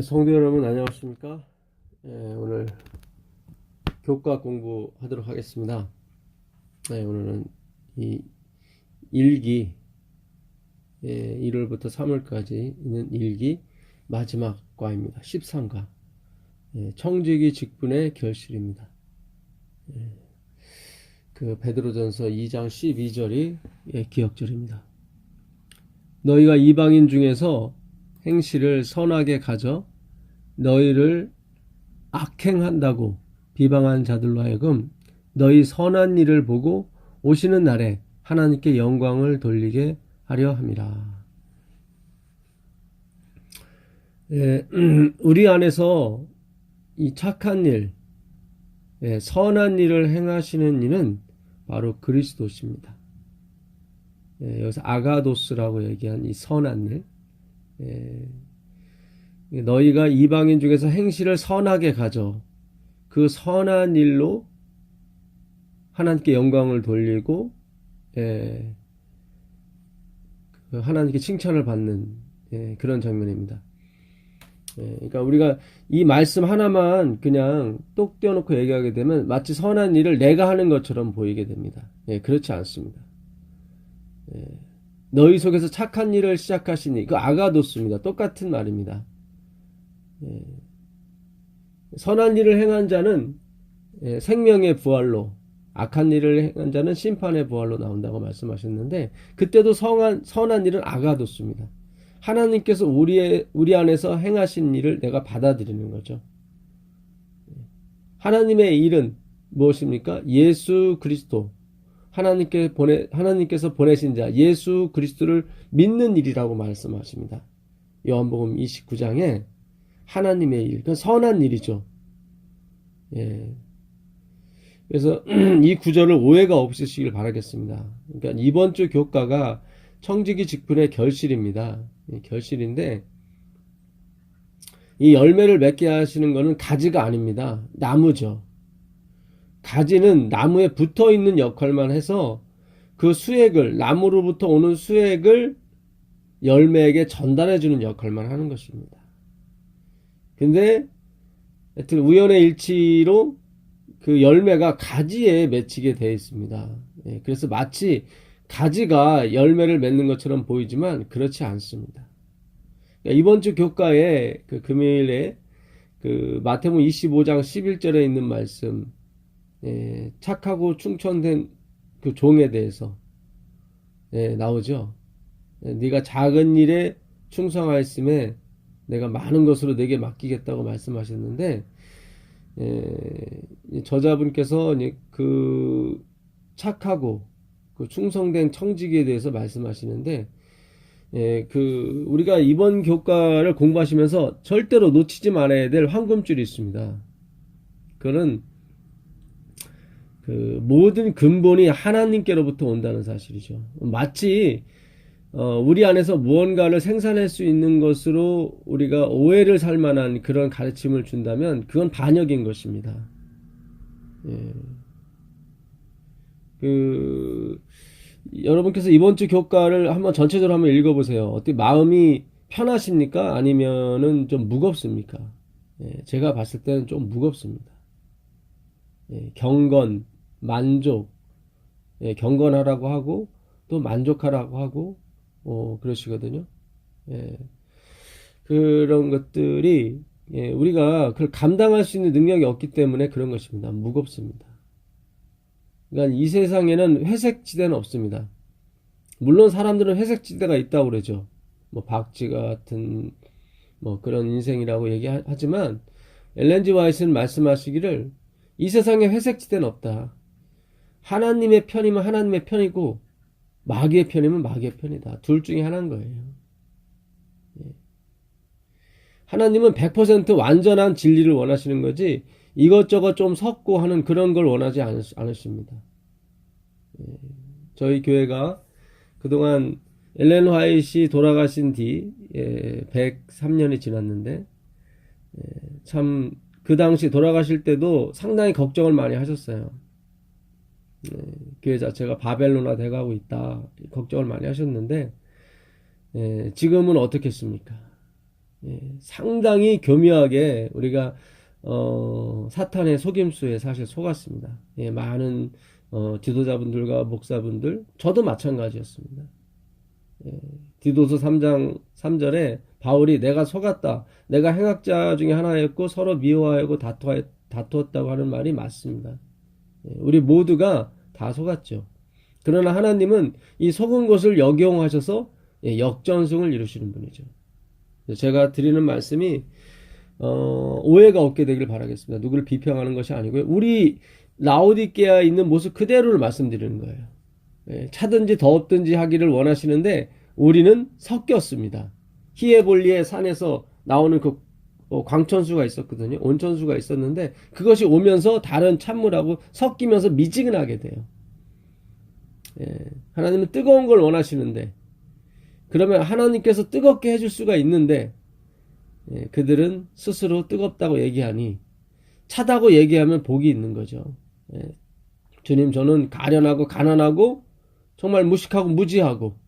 성도 여러분 안녕하십니까? 오늘 교과 공부하도록 하겠습니다. 오늘은 이 일기 1월부터 3월까지 있는 일기 마지막 과입니다. 13과 청지기 직분의 결실입니다. 그 베드로전서 2장 12절이 기억절입니다. 너희가 이방인 중에서 행실을 선하게 가져 너희를 악행한다고 비방한 자들로 하여금 너희 선한 일을 보고 오시는 날에 하나님께 영광을 돌리게 하려 함이라. 우리 안에서 이 착한 일, 선한 일을 행하시는 이는 바로 그리스도십니다. 여기서 아가도스라고 얘기한 이 선한 일, 너희가 이방인 중에서 행실을 선하게 가져 그 선한 일로 하나님께 영광을 돌리고 하나님께 칭찬을 받는 그런 장면입니다. 그러니까 우리가 이 말씀 하나만 그냥 똑 떼어놓고 얘기하게 되면 마치 선한 일을 내가 하는 것처럼 보이게 됩니다. 그렇지 않습니다. 너희 속에서 착한 일을 시작하시니, 그 아가도스입니다. 똑같은 말입니다. 선한 일을 행한 자는 생명의 부활로, 악한 일을 행한 자는 심판의 부활로 나온다고 말씀하셨는데, 그때도 선한 일은 아가도스입니다. 하나님께서 우리 안에서 행하신 일을 내가 받아들이는 거죠. 하나님의 일은 무엇입니까? 예수 그리스도, 하나님께서 보내신 자 예수 그리스도를 믿는 일이라고 말씀하십니다. 요한복음 29장에 하나님의 일, 그건 선한 일이죠. 그래서 이 구절을 오해가 없으시길 바라겠습니다. 그러니까 이번 주 교과가 청지기 직분의 결실입니다. 결실인데, 이 열매를 맺게 하시는 것은 가지가 아닙니다. 나무죠. 가지는 나무에 붙어 있는 역할만 해서 그 수액을, 나무로부터 오는 수액을 열매에게 전달해 주는 역할만 하는 것입니다. 근데 하여튼 우연의 일치로 그 열매가 가지에 맺히게 되어 있습니다. 그래서 마치 가지가 열매를 맺는 것처럼 보이지만 그렇지 않습니다. 그러니까 이번 주 교과에 그 금요일에 그 마태복음 25장 11절에 있는 말씀, 착하고 충천된 그 종에 대해서 나오죠. 네가 작은 일에 충성하였음에 내가 많은 것으로 네게 맡기겠다고 말씀하셨는데, 저자분께서 그 착하고 그 충성된 청지기에 대해서 말씀하시는데, 그 우리가 이번 교과를 공부하시면서 절대로 놓치지 말아야 될 황금줄이 있습니다. 그거는 그 모든 근본이 하나님께로부터 온다는 사실이죠. 마치 우리 안에서 무언가를 생산할 수 있는 것으로 우리가 오해를 살 만한 그런 가르침을 준다면 그건 반역인 것입니다. 여러분께서 이번 주 교과를 한번 전체적으로 한번 읽어보세요. 어떻게 마음이 편하십니까? 아니면은 좀 무겁습니까? 제가 봤을 때는 좀 무겁습니다. 경건, 만족, 경건하라고 하고 또 만족하라고 하고 그러시거든요. 그런 것들이 우리가 그걸 감당할 수 있는 능력이 없기 때문에 그런 것입니다. 무겁습니다. 그러니까 이 세상에는 회색지대는 없습니다. 물론 사람들은 회색지대가 있다고 그러죠. 뭐 박쥐 같은 뭐 그런 인생이라고 얘기하지만 엘렌 지 화이트는 말씀하시기를 이 세상에 회색지대는 없다. 하나님의 편이면 하나님의 편이고 마귀의 편이면 마귀의 편이다. 둘 중에 하나인 거예요. 하나님은 100% 완전한 진리를 원하시는 거지 이것저것 좀 섞고 하는 그런 걸 원하지 않으십니다. 저희 교회가 그동안 엘렌 화이트이 돌아가신 뒤 103년이 지났는데 참 그 당시 돌아가실 때도 상당히 걱정을 많이 하셨어요. 교회 자체가 바벨론화 돼가고 있다 걱정을 많이 하셨는데 지금은 어떻겠습니까? 상당히 교묘하게 우리가 사탄의 속임수에 사실 속았습니다. 많은 지도자분들과 목사분들, 저도 마찬가지였습니다. 디도서 3장 3절에 바울이 내가 속았다. 내가 행악자 중에 하나였고 서로 미워하고 다투었다고 하는 말이 맞습니다. 우리 모두가 다 속았죠. 그러나 하나님은 이 속은 것을 역용하셔서 역전승을 이루시는 분이죠. 제가 드리는 말씀이 오해가 없게 되길 바라겠습니다. 누구를 비평하는 것이 아니고요. 우리 라오디게아에 있는 모습 그대로를 말씀드리는 거예요. 차든지 더웠든지 하기를 원하시는데 우리는 섞였습니다. 히에볼리의 산에서 나오는 그 광천수가 있었거든요. 온천수가 있었는데 그것이 오면서 다른 찬물하고 섞이면서 미지근하게 돼요. 하나님은 뜨거운 걸 원하시는데 그러면 하나님께서 뜨겁게 해줄 수가 있는데 그들은 스스로 뜨겁다고 얘기하니 차다고 얘기하면 복이 있는 거죠. 주님, 저는 가련하고 가난하고 정말 무식하고 무지하고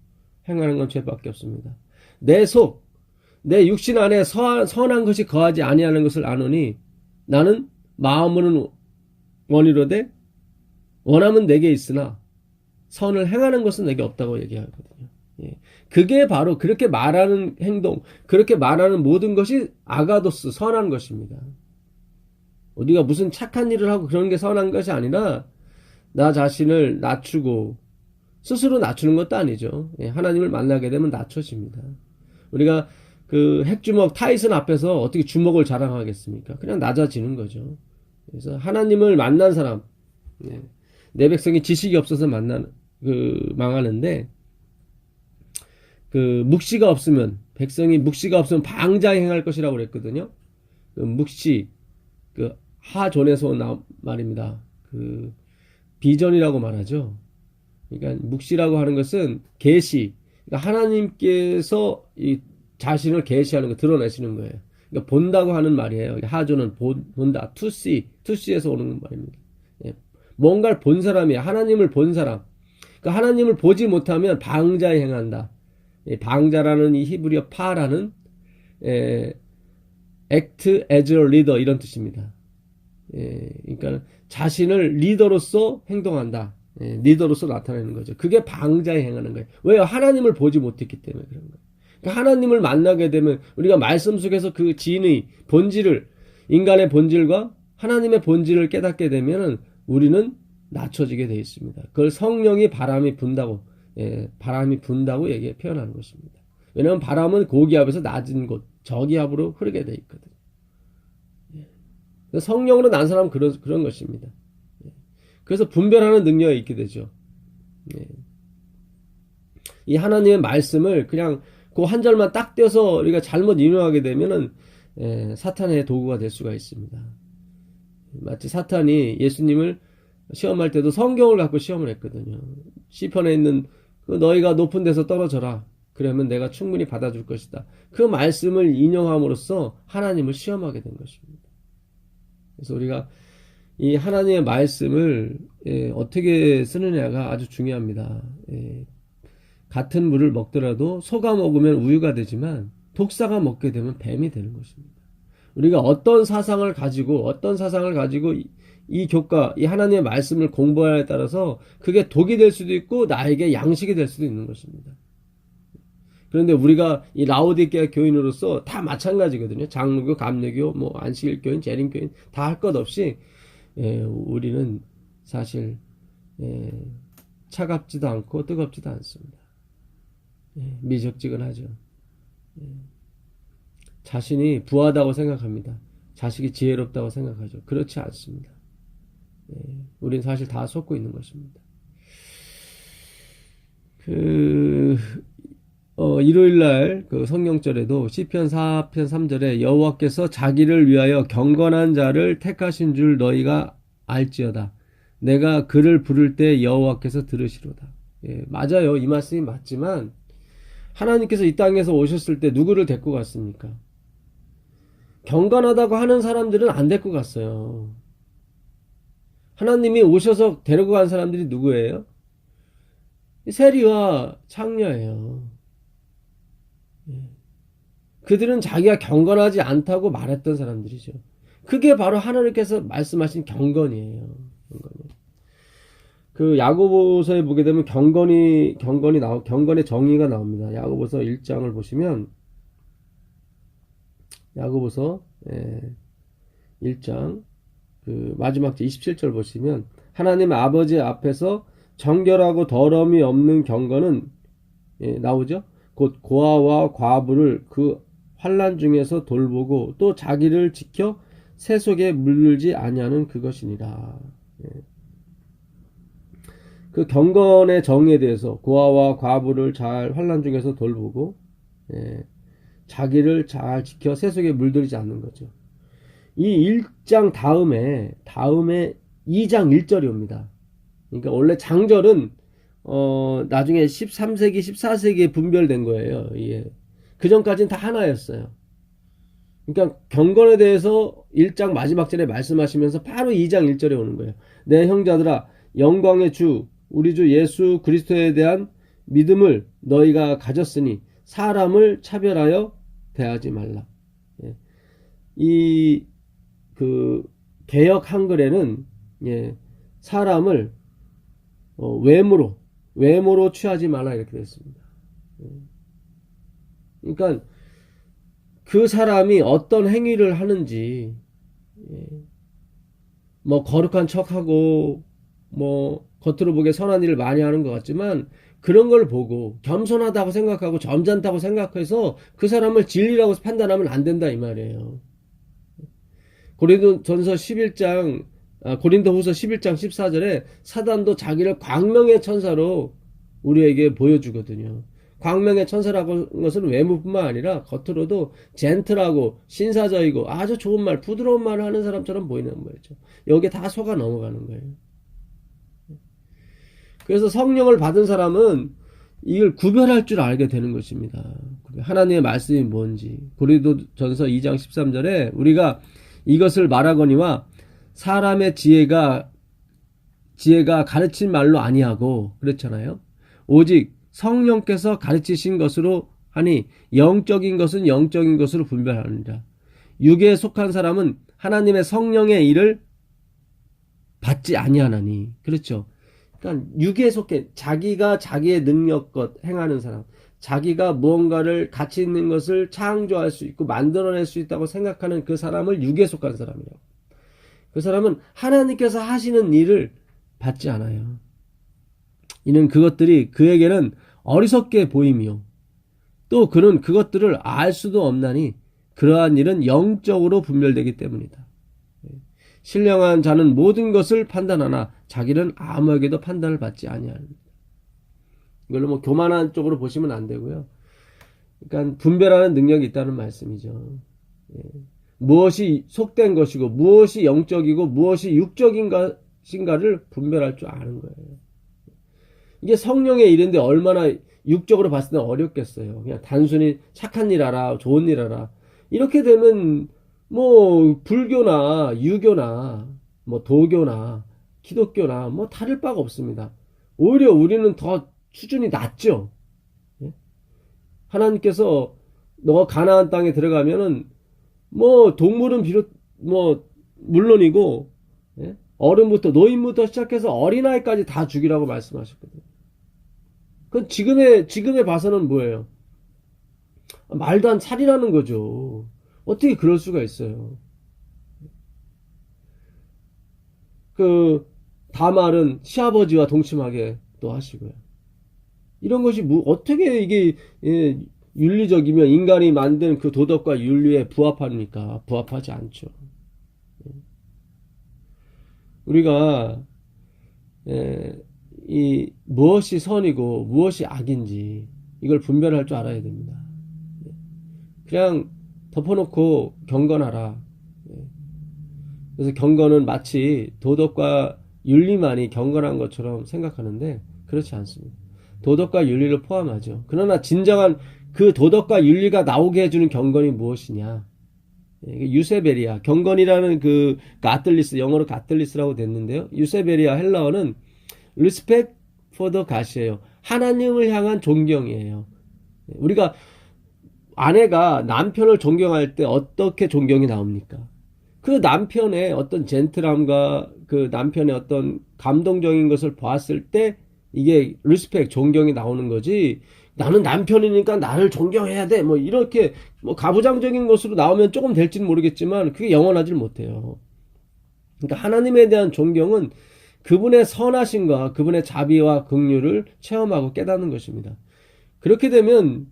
행하는 건 죄밖에 없습니다. 내 속, 내 육신 안에 선한 것이 거하지 아니하는 것을 아노니 나는 마음으로는 원이로되 원함은 내게 있으나 선을 행하는 것은 내게 없다고 얘기하거든요. 그게 바로 그렇게 말하는 행동, 그렇게 말하는 모든 것이 아가도스, 선한 것입니다. 우리가 무슨 착한 일을 하고 그런 게 선한 것이 아니라 나 자신을 낮추고 스스로 낮추는 것도 아니죠. 하나님을 만나게 되면 낮춰집니다. 우리가 그 핵주먹 타이슨 앞에서 어떻게 주먹을 자랑하겠습니까? 그냥 낮아지는 거죠. 그래서 하나님을 만난 사람, 내 백성이 지식이 없어서 망하는데 그 묵시가 없으면 백성이 묵시가 없으면 방자에 행할 것이라고 그랬거든요. 그 묵시 그 하존에서 온 말입니다. 그 비전이라고 말하죠. 그러니까 묵시라고 하는 것은 계시. 그러니까 하나님께서 이 자신을 계시하는 거 드러내시는 거예요. 그러니까 본다고 하는 말이에요. 하존은 본다. 투시에서 오는 말입니다. 뭔가를 본 사람이야. 하나님을 본 사람. 그러니까 하나님을 보지 못하면 방자에 행한다. 방자라는 이 히브리어 파라는 act as a leader 이런 뜻입니다. 그러니까 자신을 리더로서 행동한다. 리더로서 나타내는 거죠. 그게 방자에 행하는 거예요. 왜요? 하나님을 보지 못했기 때문에 그런 거예요. 그러니까 하나님을 만나게 되면 우리가 말씀 속에서 그 진의 본질을 인간의 본질과 하나님의 본질을 깨닫게 되면 우리는 낮춰지게 되어 있습니다. 그걸 성령이 바람이 분다고 표현하는 것입니다. 왜냐하면 바람은 고기압에서 낮은 곳, 저기압으로 흐르게 되어 있거든요. 성령으로 난 사람은 그런 것입니다. 그래서 분별하는 능력이 있게 되죠. 이 하나님의 말씀을 그냥 그 한 절만 딱 떼서 우리가 잘못 인용하게 되면은 사탄의 도구가 될 수가 있습니다. 마치 사탄이 예수님을 시험할 때도 성경을 갖고 시험을 했거든요. 시편에 있는 너희가 높은 데서 떨어져라. 그러면 내가 충분히 받아줄 것이다. 그 말씀을 인용함으로써 하나님을 시험하게 된 것입니다. 그래서 우리가 이 하나님의 말씀을 어떻게 쓰느냐가 아주 중요합니다. 같은 물을 먹더라도 소가 먹으면 우유가 되지만 독사가 먹게 되면 뱀이 되는 것입니다. 우리가 어떤 사상을 가지고 이 교과, 이 하나님의 말씀을 공부하에 따라서 그게 독이 될 수도 있고 나에게 양식이 될 수도 있는 것입니다. 그런데 우리가 이 라오디게아 교인으로서 다 마찬가지거든요. 장로교, 감리교, 안식일 교인, 재림 교인 다 할 것 없이 우리는 사실 차갑지도 않고 뜨겁지도 않습니다. 미적지근하죠. 자신이 부하다고 생각합니다. 자식이 지혜롭다고 생각하죠. 그렇지 않습니다. 우린 사실 다 속고 있는 것입니다. 일요일날 그 성령절에도 시편 4편 3절에 여호와께서 자기를 위하여 경건한 자를 택하신 줄 너희가 알지어다. 내가 그를 부를 때 여호와께서 들으시로다. 맞아요. 이 말씀이 맞지만 하나님께서 이 땅에서 오셨을 때 누구를 데리고 갔습니까? 경건하다고 하는 사람들은 안 데리고 갔어요. 하나님이 오셔서 데리고 간 사람들이 누구예요? 세리와 창녀예요. 그들은 자기가 경건하지 않다고 말했던 사람들이죠. 그게 바로 하나님께서 말씀하신 경건이에요. 그 야고보서에 보게 되면 경건의 정의가 나옵니다. 야고보서 1장을 보시면 야고보서 1장 그 마지막 절 27절 보시면 하나님 아버지 앞에서 정결하고 더러움이 없는 경건은 나오죠. 곧 고아와 과부를 그 환난 중에서 돌보고 또 자기를 지켜 새 속에 물들지 아니하는 그것이니라. 그 경건의 정의에 대해서 고아와 과부를 잘 환난 중에서 돌보고 자기를 잘 지켜 새 속에 물들이지 않는 거죠. 이 1장 다음에 2장 1절이 옵니다. 그러니까 원래 장절은 나중에 13세기 14세기에 분별된 거예요. 예. 그 전까지는 다 하나였어요. 그러니까 경건에 대해서 1장 마지막 절에 말씀하시면서 바로 2장 1절에 오는 거예요. 내 형제들아 영광의 주 우리 주 예수 그리스도에 대한 믿음을 너희가 가졌으니 사람을 차별하여 대하지 말라. 예. 이 개역 한글에는 사람을 외모로 취하지 말라 이렇게 되어 있습니다. 그러니까 그 사람이 어떤 행위를 하는지 뭐 거룩한 척하고 뭐 겉으로 보기에 선한 일을 많이 하는 것 같지만 그런 걸 보고 겸손하다고 생각하고 점잖다고 생각해서 그 사람을 진리라고 판단하면 안 된다 이 말이에요. 고린도후서 11장 14절에 사단도 자기를 광명의 천사로 우리에게 보여주거든요. 광명의 천사라고 하는 것은 외모뿐만 아니라 겉으로도 젠틀하고 신사적이고 아주 좋은 말, 부드러운 말을 하는 사람처럼 보이는 거죠. 여기에 다 속아 넘어가는 거예요. 그래서 성령을 받은 사람은 이걸 구별할 줄 알게 되는 것입니다. 하나님의 말씀이 뭔지. 고린도전서 2장 13절에 우리가 이것을 말하거니와 사람의 지혜가 가르친 말로 아니하고 그렇잖아요. 오직 성령께서 가르치신 것으로 하니 영적인 것은 영적인 것으로 분별하느니라. 육에 속한 사람은 하나님의 성령의 일을 받지 아니하나니. 그렇죠. 그러니까 육에 속해 자기가 자기의 능력껏 행하는 사람, 자기가 무언가를 가치 있는 것을 창조할 수 있고 만들어낼 수 있다고 생각하는 그 사람을 육에 속한 사람이라고. 그 사람은 하나님께서 하시는 일을 받지 않아요. 이는 그것들이 그에게는 어리석게 보이며 또 그는 그것들을 알 수도 없나니 그러한 일은 영적으로 분별되기 때문이다. 신령한 자는 모든 것을 판단하나 자기는 아무에게도 판단을 받지 아니합니다. 이걸로 뭐 교만한 쪽으로 보시면 안 되고요. 그러니까 분별하는 능력이 있다는 말씀이죠. 무엇이 속된 것이고 무엇이 영적이고 무엇이 육적인 것인가를 분별할 줄 아는 거예요. 이게 성령의 일인데 얼마나 육적으로 봤을 때 어렵겠어요. 그냥 단순히 착한 일 하라, 좋은 일 하라. 이렇게 되면 뭐 불교나 유교나 뭐 도교나 기독교나 뭐 다를 바가 없습니다. 오히려 우리는 더 수준이 낮죠. 하나님께서 너가 가나안 땅에 들어가면은 뭐 동물은 물론이고 어른부터 노인부터 시작해서 어린아이까지 다 죽이라고 말씀하셨거든요. 그건 지금에 봐서는 뭐예요? 말도 안 살이라는 거죠. 어떻게 그럴 수가 있어요? 다말은 시아버지와 동침하게 또 하시고요. 이런 것이 어떻게 이게 윤리적이며 인간이 만든 그 도덕과 윤리에 부합합니까? 부합하지 않죠. 우리가 이 무엇이 선이고 무엇이 악인지 이걸 분별할 줄 알아야 됩니다. 그냥 덮어놓고 경건하라. 그래서 경건은 마치 도덕과 윤리만이 경건한 것처럼 생각하는데 그렇지 않습니다. 도덕과 윤리를 포함하죠. 그러나 진정한 그 도덕과 윤리가 나오게 해주는 경건이 무엇이냐? 유세베리아, 경건이라는 가틀리스, 영어로 가틀리스라고 됐는데요. 유세베리아 헬라어는 respect for the God이에요. 하나님을 향한 존경이에요. 우리가 아내가 남편을 존경할 때 어떻게 존경이 나옵니까? 그 남편의 어떤 젠틀함과 그 남편의 어떤 감동적인 것을 보았을 때 이게 리스펙, 존경이 나오는 거지. 나는 남편이니까 나를 존경해야 돼. 뭐 이렇게 뭐 가부장적인 것으로 나오면 조금 될지는 모르겠지만 그게 영원하질 못해요. 그러니까 하나님에 대한 존경은 그분의 선하심과 그분의 자비와 긍휼을 체험하고 깨닫는 것입니다. 그렇게 되면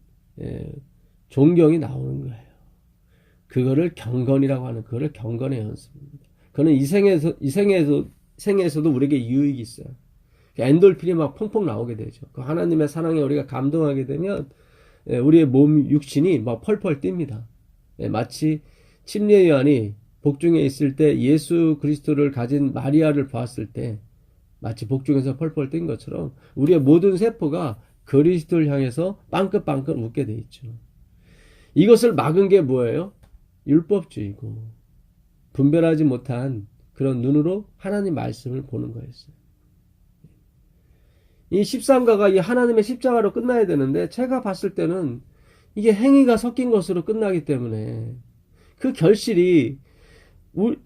존경이 나오는 거예요. 그거를 경건이라고 하는, 그거를 경건의 연습입니다. 그거는 생에서도 우리에게 유익이 있어요. 엔돌핀이 막 펑펑 나오게 되죠. 그 하나님의 사랑에 우리가 감동하게 되면 우리의 몸 육신이 막 펄펄 뜁니다. 마치 침례 요한이 복중에 있을 때 예수 그리스도를 가진 마리아를 보았을 때 마치 복중에서 펄펄 뛴 것처럼 우리의 모든 세포가 그리스도를 향해서 빵긋빵긋 웃게 돼 있죠. 이것을 막은 게 뭐예요? 율법주의고 분별하지 못한 그런 눈으로 하나님 말씀을 보는 거였어요. 이 십삼가가 이 하나님의 십자가로 끝나야 되는데 제가 봤을 때는 이게 행위가 섞인 것으로 끝나기 때문에 그 결실이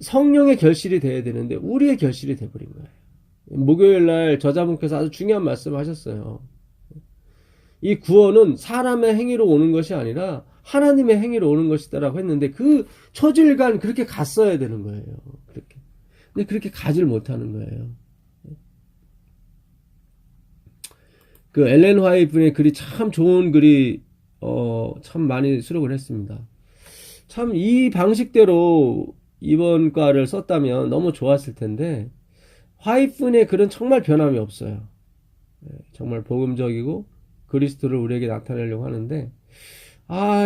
성령의 결실이 돼야 되는데 우리의 결실이 돼버린 거예요. 목요일날 저자분께서 아주 중요한 말씀을 하셨어요. 이 구원은 사람의 행위로 오는 것이 아니라 하나님의 행위로 오는 것이다라고 했는데 그 처질간 그렇게 갔어야 되는 거예요. 그렇게. 근데 그렇게 가질 못하는 거예요. 그 엘렌 화이트 분의 글이 참 좋은 글이 참 많이 수록을 했습니다. 참 이 방식대로 이번 과를 썼다면 너무 좋았을 텐데 화이트 분의 글은 정말 변함이 없어요. 정말 복음적이고 그리스도를 우리에게 나타내려고 하는데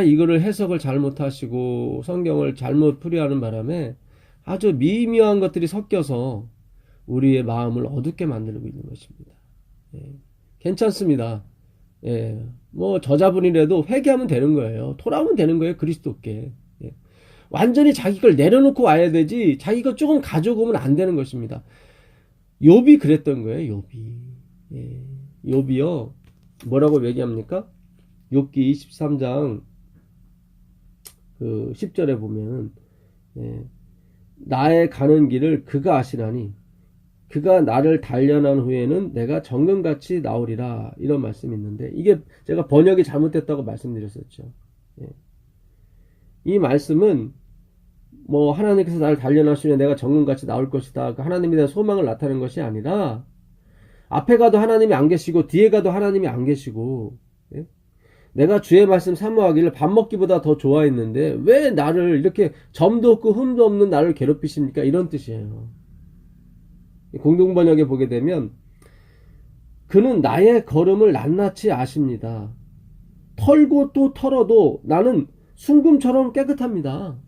이거를 해석을 잘못하시고 성경을 잘못 풀이하는 바람에 아주 미묘한 것들이 섞여서 우리의 마음을 어둡게 만들고 있는 것입니다. 괜찮습니다. 뭐 저자분이라도 회개하면 되는 거예요. 돌아오면 되는 거예요. 그리스도께. 완전히 자기 걸 내려놓고 와야 되지 자기 거 조금 가지고 오면 안 되는 것입니다. 욥이 그랬던 거예요. 욥이. 욥이요. 뭐라고 얘기합니까? 욥기 23장 그 10절에 보면 나의 가는 길을 그가 아시나니 그가 나를 단련한 후에는 내가 정금같이 나오리라 이런 말씀이 있는데 이게 제가 번역이 잘못됐다고 말씀드렸었죠. 이 말씀은 뭐 하나님께서 나를 단련하시면 내가 정금같이 나올 것이다. 하나님에 대한 소망을 나타내는 것이 아니라 앞에 가도 하나님이 안 계시고 뒤에 가도 하나님이 안 계시고 내가 주의 말씀 사모하기를 밥 먹기보다 더 좋아했는데 왜 나를 이렇게 점도 없고 흠도 없는 나를 괴롭히십니까? 이런 뜻이에요. 공동번역에 보게 되면 그는 나의 걸음을 낱낱이 아십니다. 털고 또 털어도 나는 순금처럼 깨끗합니다.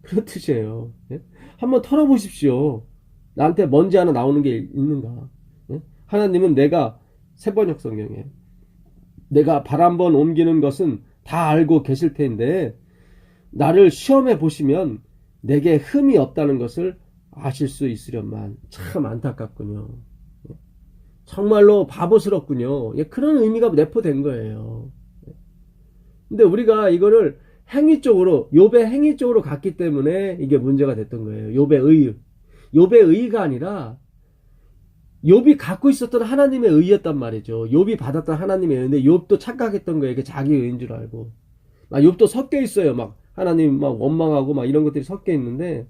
그런 뜻이에요. 한번 털어보십시오. 나한테 먼지 하나 나오는 게 있는가? 하나님은 내가 새번역 성경에 내가 발 한번 옮기는 것은 다 알고 계실 텐데 나를 시험해 보시면 내게 흠이 없다는 것을 아실 수 있으련만. 참 안타깝군요. 정말로 바보스럽군요. 그런 의미가 내포된 거예요. 근데 우리가 이거를 행위 쪽으로 욥의 행위 쪽으로 갔기 때문에 이게 문제가 됐던 거예요. 욥의 의가 아니라 욥이 갖고 있었던 하나님의 의였단 말이죠. 욥이 받았던 하나님의 의인데 욥도 착각했던 거예요. 이게 자기 의인 줄 알고. 막 욥도 섞여 있어요. 막 하나님 막 원망하고 막 이런 것들이 섞여 있는데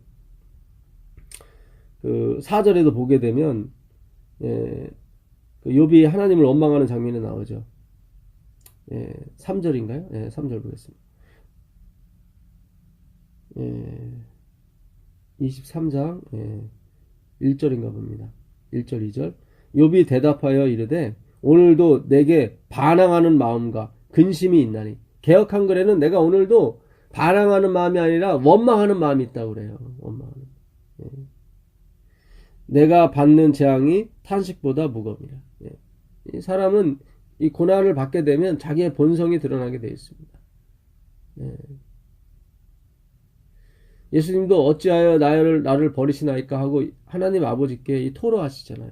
그 4절에도 보게 되면 그 욥이 하나님을 원망하는 장면이 나오죠. 3절인가요? 3절 보겠습니다. 23장 1절인가 봅니다. 1절 2절 욥이 대답하여 이르되 오늘도 내게 반항하는 마음과 근심이 있나니. 개역 한글에는 내가 오늘도 반항하는 마음이 아니라 원망하는 마음이 있다고 그래요. 원망하는. 내가 받는 재앙이 탄식보다 무겁니라. 이 사람은 이 고난을 받게 되면 자기의 본성이 드러나게 되어 있습니다. 예수님도 어찌하여 나를 버리시나이까 하고 하나님 아버지께 이 토로하시잖아요.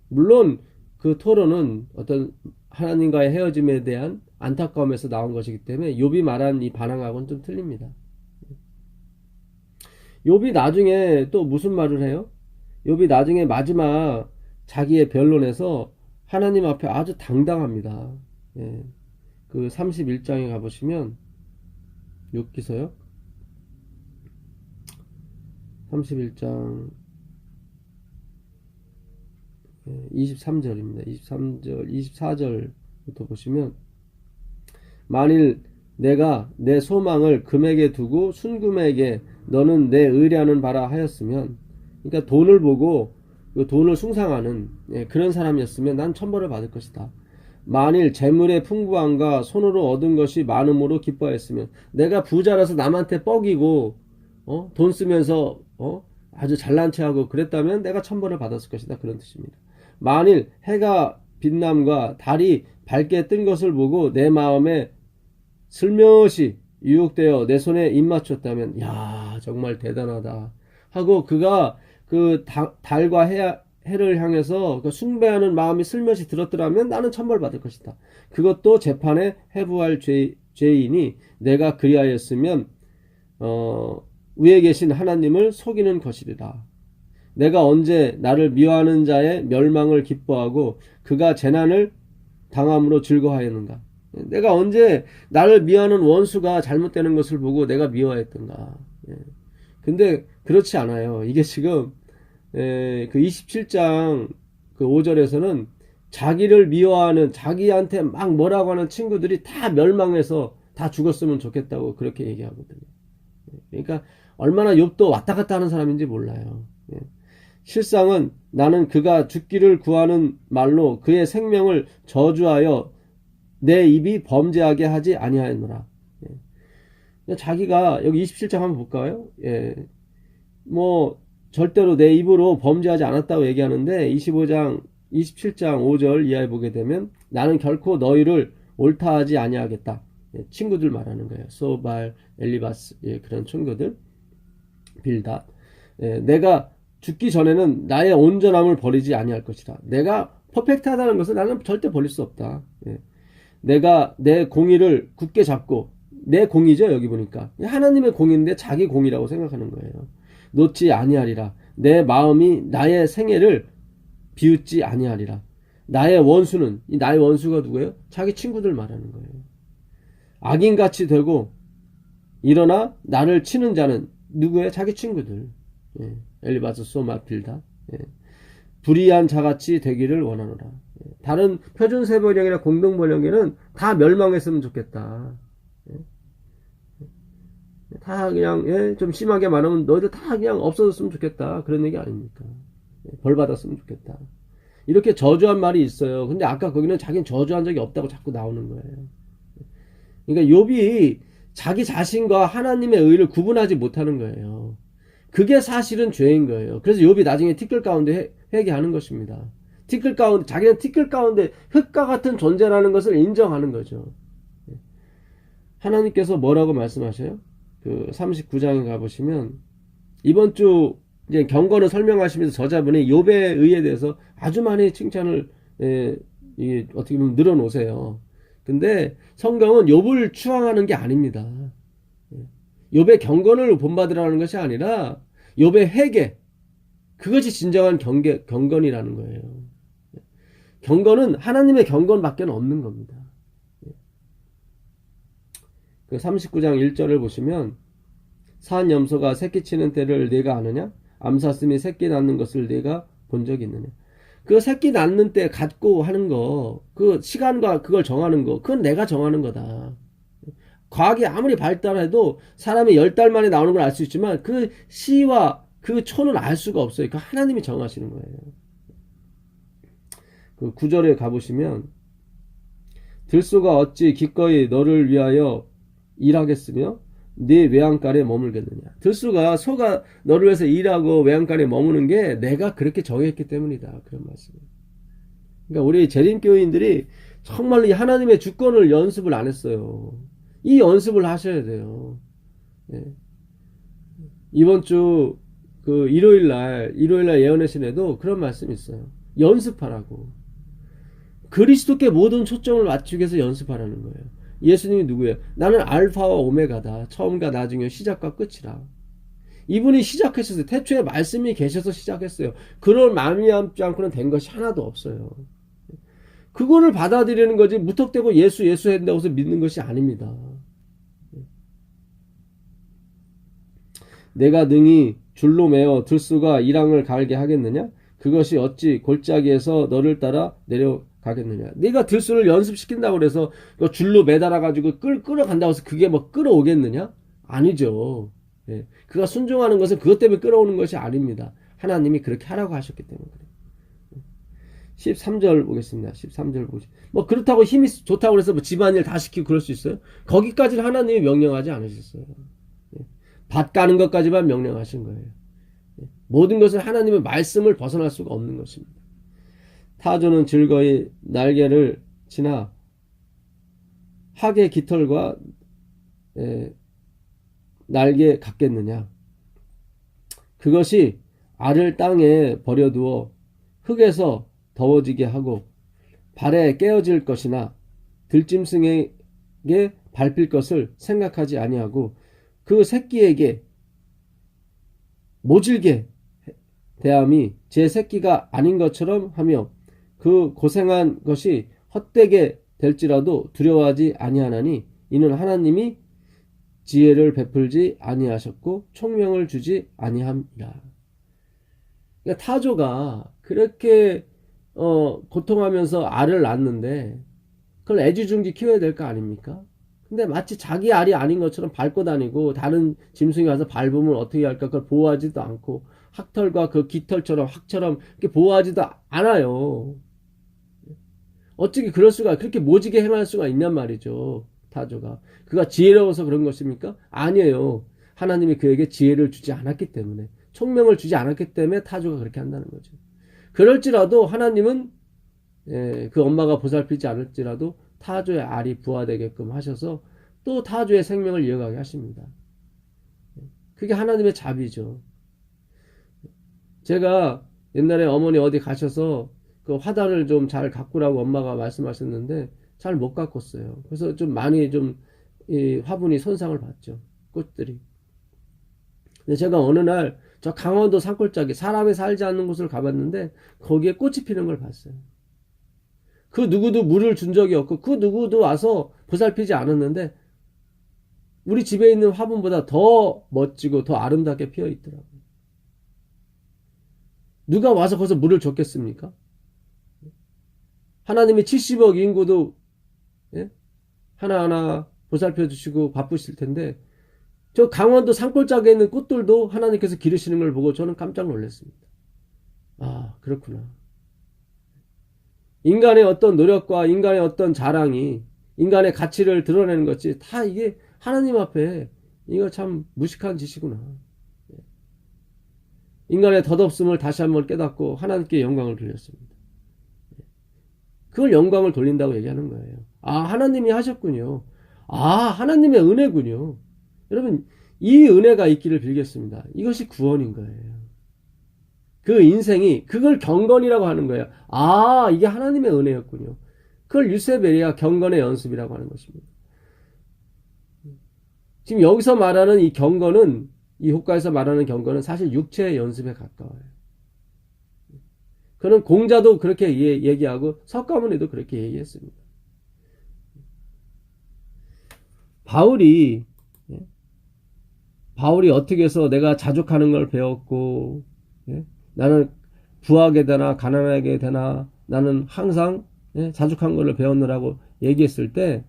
물론 그 토로는 어떤 하나님과의 헤어짐에 대한 안타까움에서 나온 것이기 때문에 욥이 말한 이 반항하고는 좀 틀립니다. 욥이 나중에 또 무슨 말을 해요? 욥이 나중에 마지막 자기의 변론에서 하나님 앞에 아주 당당합니다. 예. 그 31장에 가보시면 욥기서요. 31장 23절입니다. 23절, 24절부터 보시면 만일 내가 내 소망을 금에게 두고 순금에게 너는 내 의뢰하는 바라 하였으면, 그러니까 돈을 보고 그 돈을 숭상하는 그런 사람이었으면 난 천벌을 받을 것이다. 만일 재물의 풍부함과 손으로 얻은 것이 많음으로 기뻐했으면, 내가 부자라서 남한테 뻐기고 돈 쓰면서 아주 잘난 체하고 그랬다면 내가 천벌을 받았을 것이다. 그런 뜻입니다. 만일 해가 빛남과 달이 밝게 뜬 것을 보고 내 마음에 슬며시 유혹되어 내 손에 입맞췄다면, 야 정말 대단하다 하고 그가 그 달과 해를 향해서 그 숭배하는 마음이 슬며시 들었더라면 나는 천벌받을 것이다. 그것도 재판에 해부할 죄인이 내가 그리하였으면 위에 계신 하나님을 속이는 것이리라. 내가 언제 나를 미워하는 자의 멸망을 기뻐하고 그가 재난을 당함으로 즐거워하였는가. 내가 언제 나를 미워하는 원수가 잘못되는 것을 보고 내가 미워했던가. 근데 그렇지 않아요. 이게 지금 그 27장 그 5절에서는 자기를 미워하는, 자기한테 막 뭐라고 하는 친구들이 다 멸망해서 다 죽었으면 좋겠다고 그렇게 얘기하거든요. 그러니까 얼마나 욥도 왔다 갔다 하는 사람인지 몰라요. 실상은 나는 그가 죽기를 구하는 말로 그의 생명을 저주하여 내 입이 범죄하게 하지 아니하였노라. 자기가 여기 27장 한번 볼까요? 뭐 절대로 내 입으로 범죄하지 않았다고 얘기하는데 27장 5절 이하에 보게 되면 나는 결코 너희를 옳다하지 아니하겠다. 친구들 말하는 거예요. 소발, 엘리바스, 그런 친구들, 빌닷. 내가 죽기 전에는 나의 온전함을 버리지 아니할 것이다. 내가 퍼펙트하다는 것을 나는 절대 버릴 수 없다. 내가 내 공의를 굳게 잡고, 내 공의죠 여기 보니까 하나님의 공의인데 자기 공의라고 생각하는 거예요. 놓지 아니하리라. 내 마음이 나의 생애를 비웃지 아니하리라. 나의 원수는, 이 나의 원수가 누구예요? 자기 친구들 말하는 거예요. 악인같이 되고 일어나 나를 치는 자는 누구예요? 자기 친구들. 엘리바스, 소마, 빌다. 불의한 자같이 되기를 원하노라. 다른 표준세번역이나 공동번역에는 다 멸망했으면 좋겠다. 다 그냥 좀 심하게 말하면 너희들 다 그냥 없어졌으면 좋겠다. 그런 얘기 아닙니까? 벌 받았으면 좋겠다. 이렇게 저주한 말이 있어요. 근데 아까 거기는 자기는 저주한 적이 없다고 자꾸 나오는 거예요. 그러니까 욥이 자기 자신과 하나님의 의를 구분하지 못하는 거예요. 그게 사실은 죄인 거예요. 그래서 욥이 나중에 티끌 가운데 회개하는 것입니다. 티끌 가운데, 자기는 티끌 가운데 흙과 같은 존재라는 것을 인정하는 거죠. 하나님께서 뭐라고 말씀하셔요? 그 39장에 가보시면 이번 주 이제 경건을 설명하시면서 저자분이 욥의 의에 대해서 아주 많이 칭찬을 어떻게 보면 늘어놓으세요. 근데 성경은 욥을 추앙하는 게 아닙니다. 욥의 경건을 본받으라는 것이 아니라 욥의 회개, 그것이 진정한 경건이라는 거예요. 경건은 하나님의 경건밖에 없는 겁니다. 그 39장 1절을 보시면 산 염소가 새끼 치는 때를 네가 아느냐? 암사슴이 새끼 낳는 것을 네가 본 적이 있느냐? 그 새끼 낳는 때 갖고 하는 거, 그 시간과 그걸 정하는 거, 그건 내가 정하는 거다. 과학이 아무리 발달해도 사람이 10달 만에 나오는 걸 알 수 있지만 그 시와 그 초는 알 수가 없어요. 그 하나님이 정하시는 거예요. 그 9절에 가보시면 들소가 어찌 기꺼이 너를 위하여 일하겠으며 네 외양간에 머물겠느냐. 들소가, 소가 너를 위해서 일하고 외양간에 머무는 게 내가 그렇게 정했기 때문이다. 그런 말씀이에요. 그러니까 우리 재림교인들이 정말로 이 하나님의 주권을 연습을 안 했어요. 이 연습을 하셔야 돼요. 이번 주 그 일요일날 예언의 신에도 그런 말씀이 있어요. 연습하라고. 그리스도께 모든 초점을 맞추기 위해서 연습하라는 거예요. 예수님이 누구예요? 나는 알파와 오메가다. 처음과 나중에 시작과 끝이라. 이분이 시작하셨어요. 태초에 말씀이 계셔서 시작했어요. 그런 말미암지 않고는 된 것이 하나도 없어요. 그거를 받아들이는 거지 무턱대고 예수 한다고 해서 믿는 것이 아닙니다. 내가 능히 줄로 매어 들소가 이랑을 갈게 하겠느냐? 그것이 어찌 골짜기에서 너를 따라 내려가겠느냐? 네가 들소를 연습시킨다고 그래서 줄로 매달아 가지고 끌어간다고 해서 그게 뭐 끌어오겠느냐? 아니죠. 예. 그가 순종하는 것은 그것 때문에 끌어오는 것이 아닙니다. 하나님이 그렇게 하라고 하셨기 때문에 그래요. 13절 보겠습니다. 13절 보시. 뭐 그렇다고 힘이 좋다고 그래서 뭐 집안일 다 시키고 그럴 수 있어요? 거기까지는 하나님이 명령하지 않으셨어요. 밭 가는 것까지만 명령하신 거예요. 모든 것은 하나님의 말씀을 벗어날 수가 없는 것입니다. 타조는 즐거이 날개를 지나 학의 깃털과 날개 같겠느냐? 그것이 알을 땅에 버려두어 흙에서 더워지게 하고 발에 깨어질 것이나 들짐승에게 밟힐 것을 생각하지 아니하고 그 새끼에게 모질게 대함이 제 새끼가 아닌 것처럼 하며 그 고생한 것이 헛되게 될지라도 두려워하지 아니하나니 이는 하나님이 지혜를 베풀지 아니하셨고 총명을 주지 아니함이라. 그러니까 타조가 그렇게 고통하면서 알을 낳는데 그걸 애지중지 키워야 될 거 아닙니까? 근데 마치 자기 알이 아닌 것처럼 밟고 다니고 다른 짐승이 와서 밟으면 어떻게 할까 그걸 보호하지도 않고 학털과 그 깃털처럼 학처럼 이렇게 보호하지도 않아요. 어떻게 그럴 수가 그렇게 모지게 행할 수가 있냔 말이죠. 타조가. 그가 지혜로워서 그런 것입니까? 아니에요. 하나님이 그에게 지혜를 주지 않았기 때문에 총명을 주지 않았기 때문에 타조가 그렇게 한다는 거죠. 그럴지라도 하나님은 그 엄마가 보살피지 않을지라도 타조의 알이 부화되게끔 하셔서 또 타조의 생명을 이어가게 하십니다. 그게 하나님의 자비죠. 제가 옛날에 어머니 어디 가셔서 그 화단을 좀 잘 가꾸라고 엄마가 말씀하셨는데 잘 못 가꿨어요. 그래서 좀 많이 좀 이 화분이 손상을 받죠. 꽃들이. 근데 제가 어느 날 저 강원도 산골짜기 사람이 살지 않는 곳을 가봤는데 거기에 꽃이 피는 걸 봤어요. 그 누구도 물을 준 적이 없고 그 누구도 와서 보살피지 않았는데 우리 집에 있는 화분보다 더 멋지고 더 아름답게 피어 있더라고요. 누가 와서 거기서 물을 줬겠습니까? 하나님이 70억 인구도 하나하나 보살펴 주시고 바쁘실 텐데 저 강원도 산골짜기에 있는 꽃들도 하나님께서 기르시는 걸 보고 저는 깜짝 놀랐습니다. 아, 그렇구나. 인간의 어떤 노력과 인간의 어떤 자랑이 인간의 가치를 드러내는 것이 다 이게 하나님 앞에 이거 참 무식한 짓이구나. 인간의 덧없음을 다시 한번 깨닫고 하나님께 영광을 돌렸습니다. 그걸 영광을 돌린다고 얘기하는 거예요. 아, 하나님이 하셨군요. 아, 하나님의 은혜군요. 여러분, 이 은혜가 있기를 빌겠습니다. 이것이 구원인 거예요. 그 인생이 그걸 경건이라고 하는 거예요. 아, 이게 하나님의 은혜였군요. 그걸 유세베리아 경건의 연습이라고 하는 것입니다. 지금 여기서 말하는 이 경건은 이 효과에서 말하는 경건은 사실 육체의 연습에 가까워요. 그는 공자도 그렇게 얘기하고 석가모니도 그렇게 얘기했습니다. 바울이 어떻게 해서 내가 자족하는 걸 배웠고 나는 부하게 되나 가난하게 되나 나는 항상 자족한 걸로 배웠느라고 얘기했을 때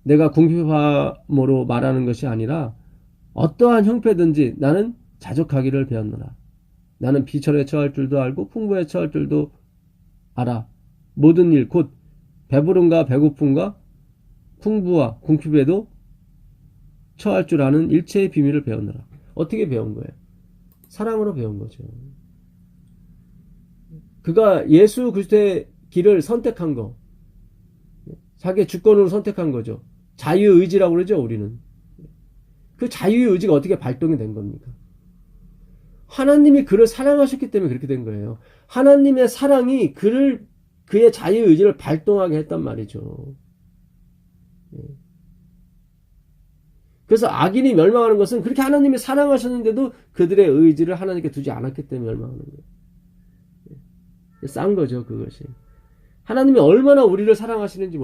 내가 궁핍함으로 말하는 것이 아니라 어떠한 형편든지 나는 자족하기를 배웠노라. 나는 비천에 처할 줄도 알고 풍부에 처할 줄도 알아. 모든 일 곧 배부름과 배고픔과 풍부와 궁핍에도 처할 줄 아는 일체의 비밀을 배웠노라. 어떻게 배운 거예요? 사랑으로 배운 거죠. 그가 예수 그리스도의 길을 선택한 거, 자기의 주권으로 선택한 거죠. 자유의지라고 그러죠, 우리는. 그 자유의지가 어떻게 발동이 된 겁니까? 하나님이 그를 사랑하셨기 때문에 그렇게 된 거예요. 하나님의 사랑이 그의 자유의지를 발동하게 했단 말이죠. 그래서 악인이 멸망하는 것은 그렇게 하나님이 사랑하셨는데도 그들의 의지를 하나님께 두지 않았기 때문에 멸망하는 거예요. 싼 거죠, 그것이. 하나님이 얼마나 우리를 사랑하시는지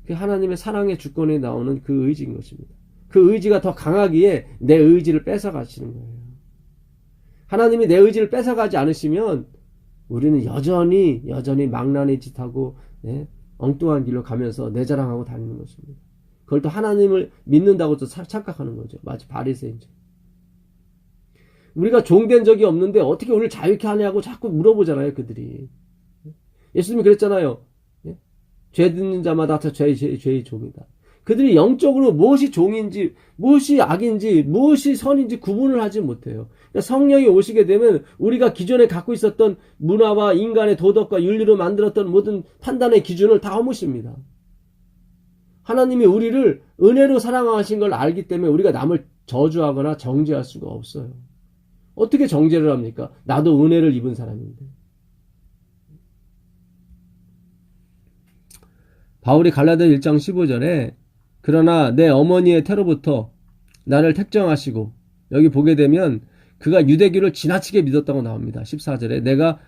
그 하나님의 사랑의 주권에 나오는 그 의지인 것입니다. 그 의지가 더 강하기에 내 의지를 뺏어가시는 거예요. 하나님이 내 의지를 뺏어가지 않으시면 우리는 여전히 망나니 짓하고 엉뚱한 길로 가면서 내 자랑하고 다니는 것입니다. 그걸 또 하나님을 믿는다고 또 착각하는 거죠. 마치 바리새인처럼. 우리가 종된 적이 없는데 어떻게 우리를 자유케 하냐고 자꾸 물어보잖아요, 그들이. 예수님이 그랬잖아요. 죄 듣는 자마다 다 죄의 종이다. 그들이 영적으로 무엇이 종인지, 무엇이 악인지, 무엇이 선인지 구분을 하지 못해요. 그러니까 성령이 오시게 되면 우리가 기존에 갖고 있었던 문화와 인간의 도덕과 윤리로 만들었던 모든 판단의 기준을 다 허무십니다. 하나님이 우리를 은혜로 사랑하신 걸 알기 때문에 우리가 남을 저주하거나 정죄할 수가 없어요. 어떻게 정죄를 합니까? 나도 은혜를 입은 사람인데. 바울이 갈라디아 1장 15절에 그러나 내 어머니의 태로부터 나를 택정하시고, 여기 보게 되면 그가 유대교를 지나치게 믿었다고 나옵니다. 14절에 내가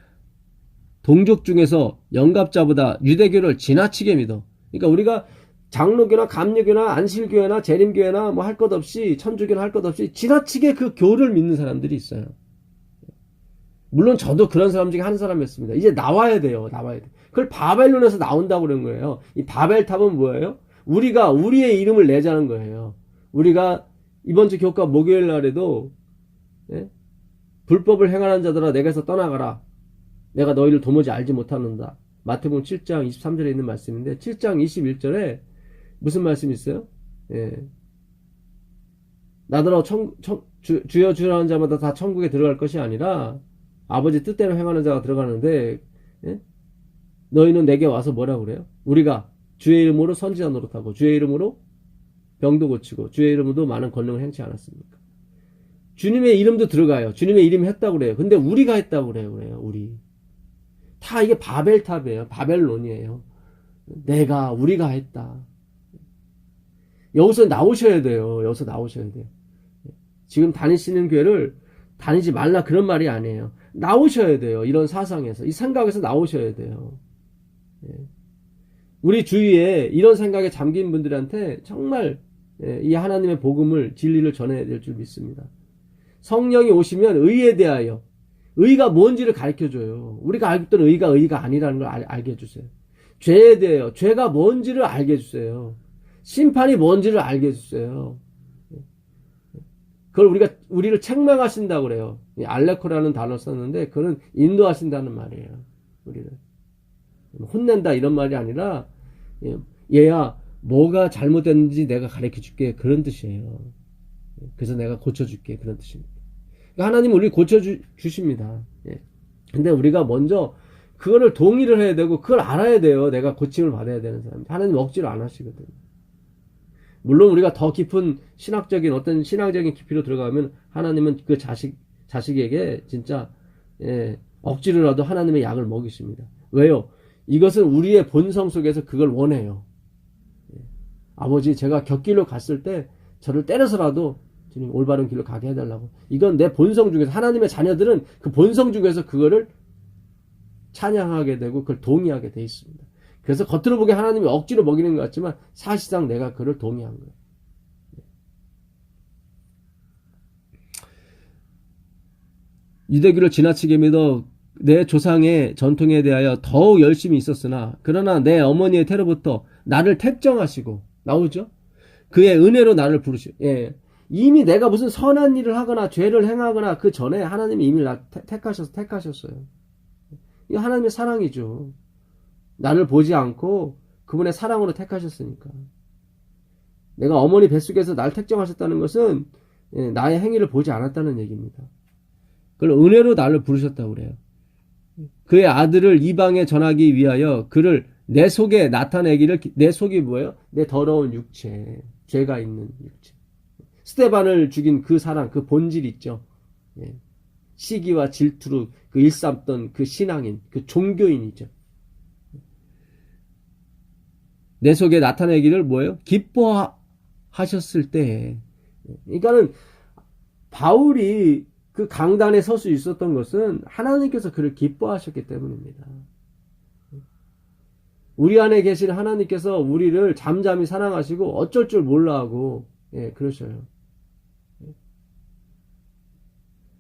동족 중에서 영갑자보다 유대교를 지나치게 믿어. 그러니까 우리가 장로교나 감리교나 안실교회나 재림교회나 뭐 할 것 없이, 천주교나 할 것 없이 지나치게 그 교를 믿는 사람들이 있어요. 물론 저도 그런 사람 중에 한 사람이었습니다. 이제 나와야 돼요. 그걸 바벨론에서 나온다고 그런 거예요. 이 바벨탑은 뭐예요? 우리가 우리의 이름을 내자는 거예요. 우리가 이번 주 교과 목요일 날에도 불법을 행하는 자들아 내게서 떠나가라. 내가 너희를 도무지 알지 못하는다. 마태복음 7장 23절에 있는 말씀인데 7장 21절에 무슨 말씀이 있어요? 나더러 주여 주여 하는 자마다 다 천국에 들어갈 것이 아니라 아버지 뜻대로 행하는 자가 들어가는데 너희는 내게 와서 뭐라고 그래요? 우리가 주의 이름으로 선지자 노릇하고 주의 이름으로 병도 고치고 주의 이름으로 많은 권능을 행치 않았습니까? 주님의 이름도 들어가요. 주님의 이름이 했다고 그래요. 근데 우리가 했다고 그래요. 우리. 다 이게 바벨탑이에요. 바벨론이에요. 우리가 했다. 여기서 나오셔야 돼요. 지금 다니시는 교회를 다니지 말라 그런 말이 아니에요. 나오셔야 돼요. 이런 사상에서, 이 생각에서 나오셔야 돼요. 우리 주위에 이런 생각에 잠긴 분들한테 정말 이 하나님의 복음을, 진리를 전해야 될 줄 믿습니다. 성령이 오시면 의에 대하여, 의가 뭔지를 가르쳐줘요. 우리가 알고 있던 의가 아니라는 걸 알게 해주세요. 죄에 대하여, 죄가 뭔지를 알게 해주세요. 심판이 뭔지를 알게 해주세요. 그걸 우리를 책망하신다고 그래요. 알레코라는 단어 썼는데, 그거는 인도하신다는 말이에요. 우리를. 혼낸다 이런 말이 아니라, 얘야, 뭐가 잘못됐는지 내가 가르쳐 줄게. 그런 뜻이에요. 그래서 내가 고쳐줄게. 그런 뜻입니다. 그러니까 하나님은 우리를 고쳐주십니다. 근데 우리가 먼저 그거를 동의를 해야 되고, 그걸 알아야 돼요. 내가 고침을 받아야 되는 사람. 하나님 억지로 안 하시거든요. 물론 우리가 더 깊은 어떤 신앙적인 깊이로 들어가면 하나님은 그 자식에게 진짜 억지로라도 하나님의 약을 먹이십니다. 왜요? 이것은 우리의 본성 속에서 그걸 원해요. 아버지, 제가 곁길로 갔을 때 저를 때려서라도 주님 올바른 길로 가게 해달라고. 이건 내 본성 중에서, 하나님의 자녀들은 그 본성 중에서 그거를 찬양하게 되고 그걸 동의하게 돼 있습니다. 그래서 겉으로 보기에 하나님이 억지로 먹이는 것 같지만 사실상 내가 그를 동의한 거예요. 유대교를 지나치게 믿어 내 조상의 전통에 대하여 더욱 열심히 있었으나 그러나 내 어머니의 태로부터 나를 택정하시고, 나오죠? 그의 은혜로 나를 부르시고, 이미 내가 무슨 선한 일을 하거나 죄를 행하거나 그 전에 하나님이 이미 택하셨어요. 이거 하나님의 사랑이죠. 나를 보지 않고 그분의 사랑으로 택하셨으니까. 내가 어머니 뱃속에서 날 택정하셨다는 것은 나의 행위를 보지 않았다는 얘기입니다. 그걸 은혜로 나를 부르셨다고 그래요. 그의 아들을 이방에 전하기 위하여 그를 내 속에 나타내기를. 내 속이 뭐예요? 내 더러운 육체, 죄가 있는 육체. 스데반을 죽인 그 사랑, 그 본질 있죠. 시기와 질투로 그 일삼던 그 신앙인, 그 종교인이죠. 내 속에 나타내기를 뭐예요? 기뻐하셨을 때. 그러니까는 바울이 그 강단에 설 수 있었던 것은 하나님께서 그를 기뻐하셨기 때문입니다. 우리 안에 계신 하나님께서 우리를 잠잠히 사랑하시고 어쩔 줄 몰라 하고, 예, 그러셔요.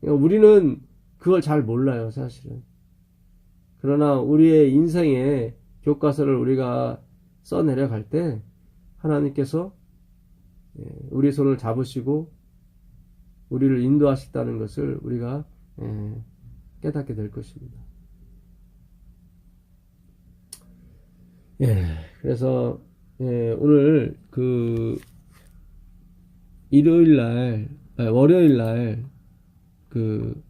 우리는 그걸 잘 몰라요, 사실은. 그러나 우리의 인생의 교과서를 우리가 써내려갈 때 하나님께서 우리 손을 잡으시고 우리를 인도하시다는 것을 우리가 깨닫게 될 것입니다. 그래서 오늘 그 월요일날 그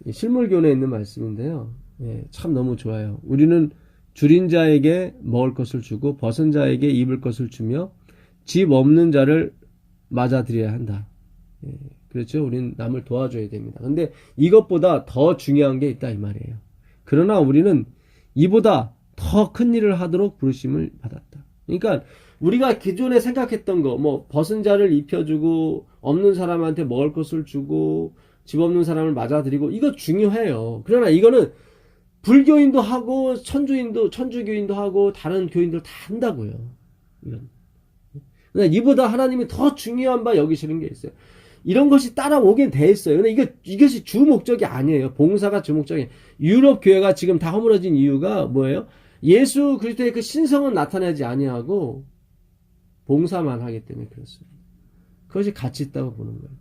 실물교훈에 있는 말씀인데요. 참 너무 좋아요. 우리는 줄인 자에게 먹을 것을 주고 벗은 자에게 입을 것을 주며 집 없는 자를 맞아들여야 한다. 그렇죠. 우리는 남을 도와줘야 됩니다. 근데 이것보다 더 중요한 게 있다 이 말이에요. 그러나 우리는 이보다 더 큰 일을 하도록 부르심을 받았다. 그러니까 우리가 기존에 생각했던 거, 뭐 벗은 자를 입혀주고 없는 사람한테 먹을 것을 주고 집 없는 사람을 맞아들이고 이거 중요해요. 그러나 이거는 불교인도 하고 천주교인도 하고 다른 교인들 다 한다고요. 이건. 그러나 이보다 하나님이 더 중요한 바 여기시는 게 있어요. 이런 것이 따라오긴 돼 있어요. 근데 이것이 주 목적이 아니에요. 봉사가 주 목적이에요. 유럽 교회가 지금 다 허물어진 이유가 뭐예요? 예수 그리스도의 그 신성은 나타내지 아니하고 봉사만 하기 때문에 그렇습니다. 그것이 가치 있다고 보는 거예요.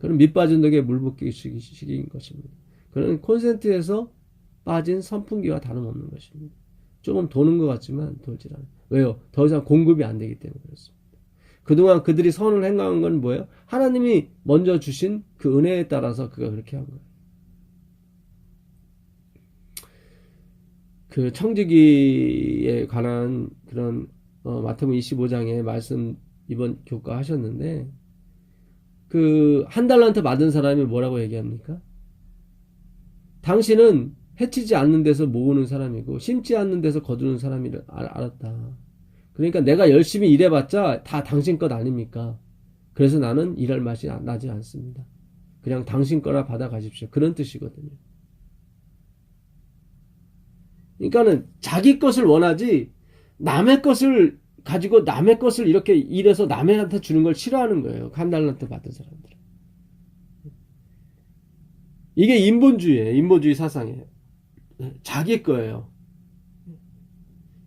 그런 밑빠진 독에 물 붓기식인 것입니다. 그런 콘센트에서 빠진 선풍기와 다름없는 것입니다. 조금 도는 것 같지만 돌질 않아요. 왜요? 더 이상 공급이 안 되기 때문에 그렇습니다. 그동안 그들이 선을 행한 건 뭐예요? 하나님이 먼저 주신 그 은혜에 따라서 그가 그렇게 한 거예요. 그 청지기에 관한 그런 마태복음 25장의 말씀 이번 교과 하셨는데 그 한 달란트 받은 사람이 뭐라고 얘기합니까? 당신은 해치지 않는 데서 모으는 사람이고 심지 않는 데서 거두는 사람이라 알았다. 그러니까 내가 열심히 일해봤자 다 당신 것 아닙니까? 그래서 나는 일할 맛이 나지 않습니다. 그냥 당신 거라 받아가십시오. 그런 뜻이거든요. 그러니까는 자기 것을 원하지 남의 것을 가지고 남의 것을 이렇게 일해서 남한테 주는 걸 싫어하는 거예요. 한 달란트 받은 사람들은. 이게 인본주의예요. 인본주의 사상이에요. 자기 거예요.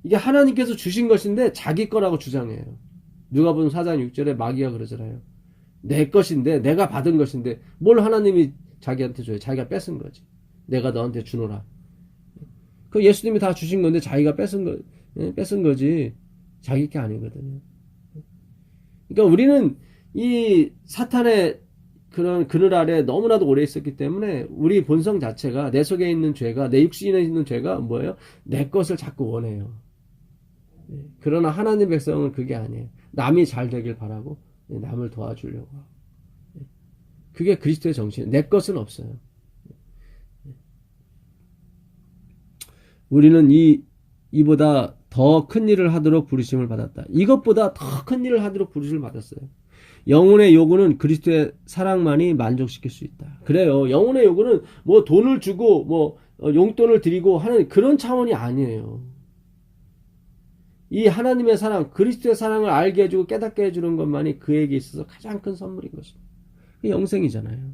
이게 하나님께서 주신 것인데 자기 거라고 주장해요. 누가복음 4장 6절에 마귀가 그러잖아요. 내 것인데 내가 받은 것인데 뭘 하나님이 자기한테 줘요. 자기가 뺏은 거지. 내가 너한테 주노라. 그 예수님이 다 주신 건데 자기가 뺏은 거지 자기 게 아니거든요. 그러니까 우리는 이 사탄의 그런 그늘 아래 너무나도 오래 있었기 때문에 우리 본성 자체가 내 속에 있는 죄가 내 육신에 있는 죄가 뭐예요? 내 것을 자꾸 원해요. 그러나 하나님 백성은 그게 아니에요. 남이 잘 되길 바라고 남을 도와주려고 하고. 그게 그리스도의 정신이에요. 내 것은 없어요. 우리는 이보다 더 큰 일을 하도록 부르심을 받았다. 이것보다 더 큰 일을 하도록 부르심을 받았어요. 영혼의 요구는 그리스도의 사랑만이 만족시킬 수 있다. 그래요. 영혼의 요구는 뭐 돈을 주고 뭐 용돈을 드리고 하는 그런 차원이 아니에요. 이 하나님의 사랑, 그리스도의 사랑을 알게 해주고 깨닫게 해주는 것만이 그에게 있어서 가장 큰 선물인 것입니다. 그게 영생이잖아요.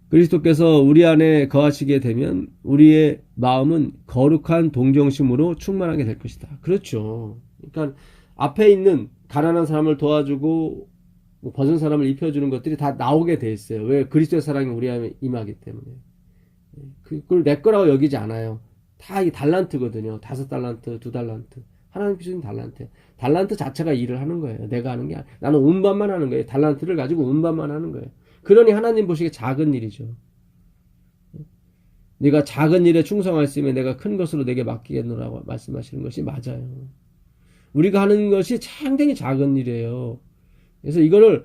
그리스도께서 우리 안에 거하시게 되면 우리의 마음은 거룩한 동정심으로 충만하게 될 것이다. 그렇죠. 그러니까 앞에 있는 가난한 사람을 도와주고 벗은 사람을 입혀주는 것들이 다 나오게 돼 있어요. 왜? 그리스도의 사랑이 우리 안에 임하기 때문에. 그걸 내 거라고 여기지 않아요. 다 이 달란트거든요. 5달란트, 2달란트. 하나님 주신 달란트. 달란트 자체가 일을 하는 거예요. 내가 하는 게 아니라. 나는 운반만 하는 거예요. 달란트를 가지고 운반만 하는 거예요. 그러니 하나님 보시기에 작은 일이죠. 네가 작은 일에 충성하였으면 내가 큰 것으로 내게 맡기겠노라고 말씀하시는 것이 맞아요. 우리가 하는 것이 상당히 작은 일이에요. 그래서 이거를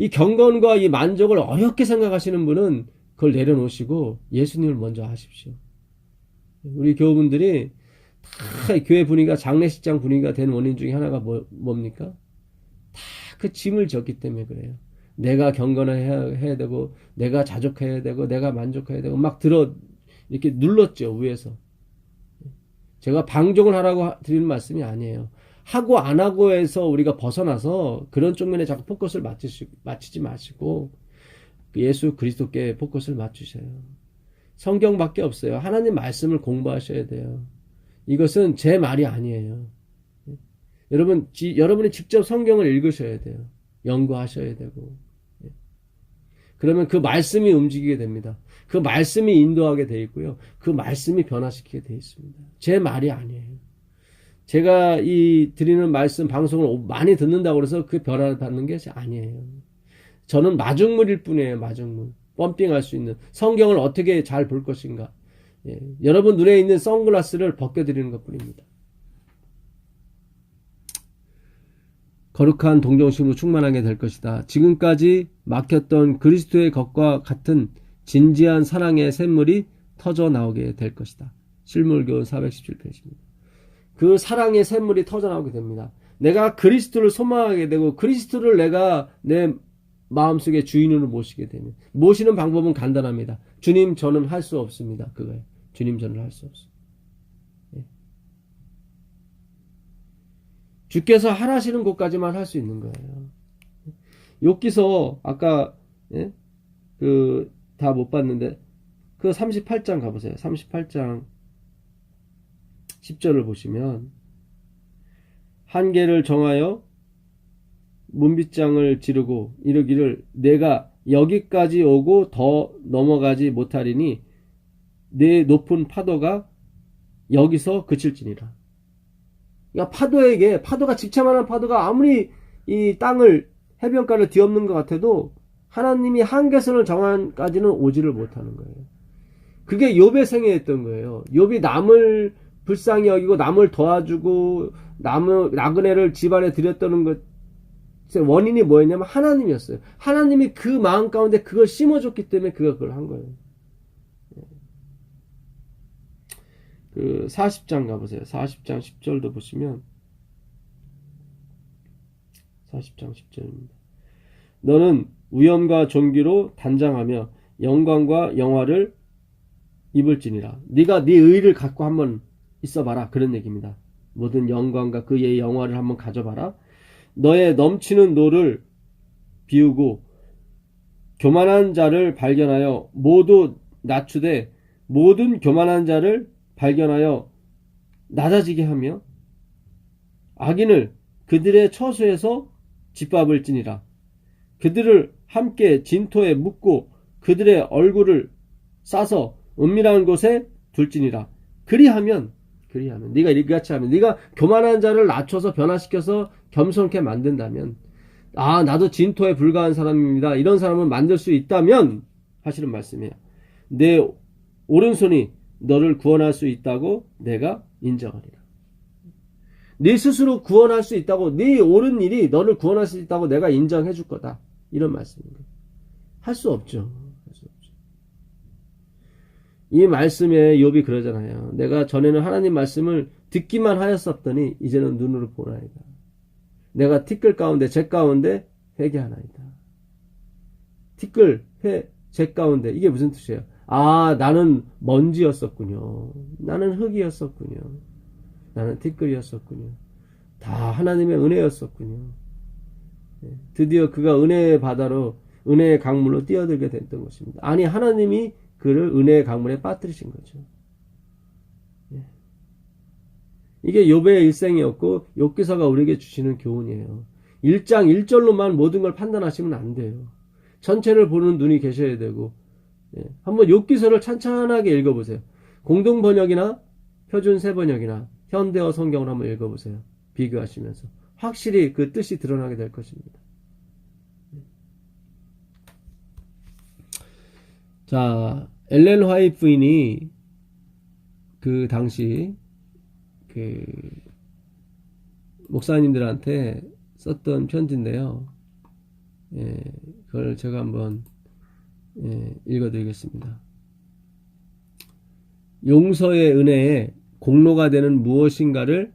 이 경건과 이 만족을 어렵게 생각하시는 분은 그걸 내려놓으시고 예수님을 먼저 하십시오. 우리 교우분들이 다 교회 분위기가 장례식장 분위기가 된 원인 중에 하나가 뭡니까? 다 그 짐을 졌기 때문에 그래요. 내가 경건해야 되고 내가 자족해야 되고 내가 만족해야 되고 막 이렇게 눌렀죠, 위에서. 제가 방종을 하라고 드리는 말씀이 아니에요. 하고 안 하고에서 우리가 벗어나서 그런 쪽면에 자꾸 포커스를 맞추지 마시고 예수 그리스도께 포커스를 맞추셔요. 성경밖에 없어요. 하나님 말씀을 공부하셔야 돼요. 이것은 제 말이 아니에요. 여러분이 직접 성경을 읽으셔야 돼요. 연구하셔야 되고. 그러면 그 말씀이 움직이게 됩니다. 그 말씀이 인도하게 돼 있고요. 그 말씀이 변화시키게 돼 있습니다. 제 말이 아니에요. 제가 이 드리는 말씀 방송을 많이 듣는다고 해서 그 변화를 받는 게 아니에요. 저는 마중물일 뿐이에요. 마중물. 펌핑할 수 있는 성경을 어떻게 잘 볼 것인가. 여러분 눈에 있는 선글라스를 벗겨드리는 것 뿐입니다. 거룩한 동정심으로 충만하게 될 것이다. 지금까지 막혔던 그리스도의 것과 같은 진지한 사랑의 샘물이 터져 나오게 될 것이다. 실물교훈 417페이지입니다. 그 사랑의 샘물이 터져 나오게 됩니다. 내가 그리스도를 소망하게 되고 그리스도를 내가 내 마음속에 주인으로 모시게 되면 모시는 방법은 간단합니다. 주님 저는 할 수 없습니다. 그거예요. 주님 저는 할 수 없습니다. 주께서 하라시는 곳까지만 할 수 있는 거예요. 욥기서 아까 그 다 못 봤는데 그 38장 가보세요. 38장 10절을 보시면 한계를 정하여 문빗장을 지르고 이르기를 내가 여기까지 오고 더 넘어가지 못하리니 내 높은 파도가 여기서 그칠지니라. 그러니까 파도가 집채만한 파도가 아무리 이 땅을 해변가를 뒤엎는 것 같아도 하나님이 한계선을 정한까지는 오지를 못하는 거예요. 그게 욥의 생애였던 거예요. 욥이 남을 불쌍히 여기고 남을 도와주고 나그네를 집안에 들였다는 것 원인이 뭐였냐면 하나님이었어요. 하나님이 그 마음 가운데 그걸 심어줬기 때문에 그가 그걸 한 거예요. 그 40장 가보세요. 40장 10절도 보시면 40장 10절입니다. 너는 위엄과 존귀로 단장하며 영광과 영화를 입을지니라. 네가 네 의를 갖고 한번 있어봐라. 그런 얘기입니다. 모든 영광과 그의 영화를 한번 가져봐라. 너의 넘치는 노를 비우고 교만한 자를 발견하여 모두 낮추되 모든 교만한 자를 발견하여 낮아지게 하며 악인을 그들의 처소에서 짓밟을지니라. 그들을 함께 진토에 묻고 그들의 얼굴을 싸서 은밀한 곳에 둘지니라. 그리하면 네가 이같이 하면 네가 교만한 자를 낮춰서 변화시켜서 겸손케 만든다면 나도 진토에 불과한 사람입니다. 이런 사람을 만들 수 있다면 하시는 말씀이에요. 내 오른손이 너를 구원할 수 있다고 내가 인정하리라. 네 스스로 구원할 수 있다고 네 옳은 일이 너를 구원할 수 있다고 내가 인정해 줄 거다. 이런 말씀입니다. 할 수 없죠. 이 말씀에 욥이 그러잖아요. 내가 전에는 하나님 말씀을 듣기만 하였었더니 이제는 눈으로 보나이다. 내가 티끌 가운데 재 가운데 회개하나이다. 티끌 재 가운데 이게 무슨 뜻이에요? 나는 먼지였었군요. 나는 흙이었었군요. 나는 티끌이었었군요. 다 하나님의 은혜였었군요. 드디어 그가 은혜의 바다로 은혜의 강물로 뛰어들게 됐던 것입니다. 아니 하나님이 그를 은혜의 강물에 빠뜨리신 거죠. 이게 욥의 일생이었고 욥기서가 우리에게 주시는 교훈이에요. 1장 1절로만 모든 걸 판단하시면 안 돼요. 전체를 보는 눈이 계셔야 되고 한번 욥기서를 찬찬하게 읽어보세요. 공동번역이나 표준세번역이나 현대어 성경을 한번 읽어보세요. 비교하시면서 확실히 그 뜻이 드러나게 될 것입니다. 자, 엘렌 화이트 부인이 그 당시 그 목사님들한테 썼던 편지인데요. 그걸 제가 한번 읽어드리겠습니다. 용서의 은혜에 공로가 되는 무엇인가를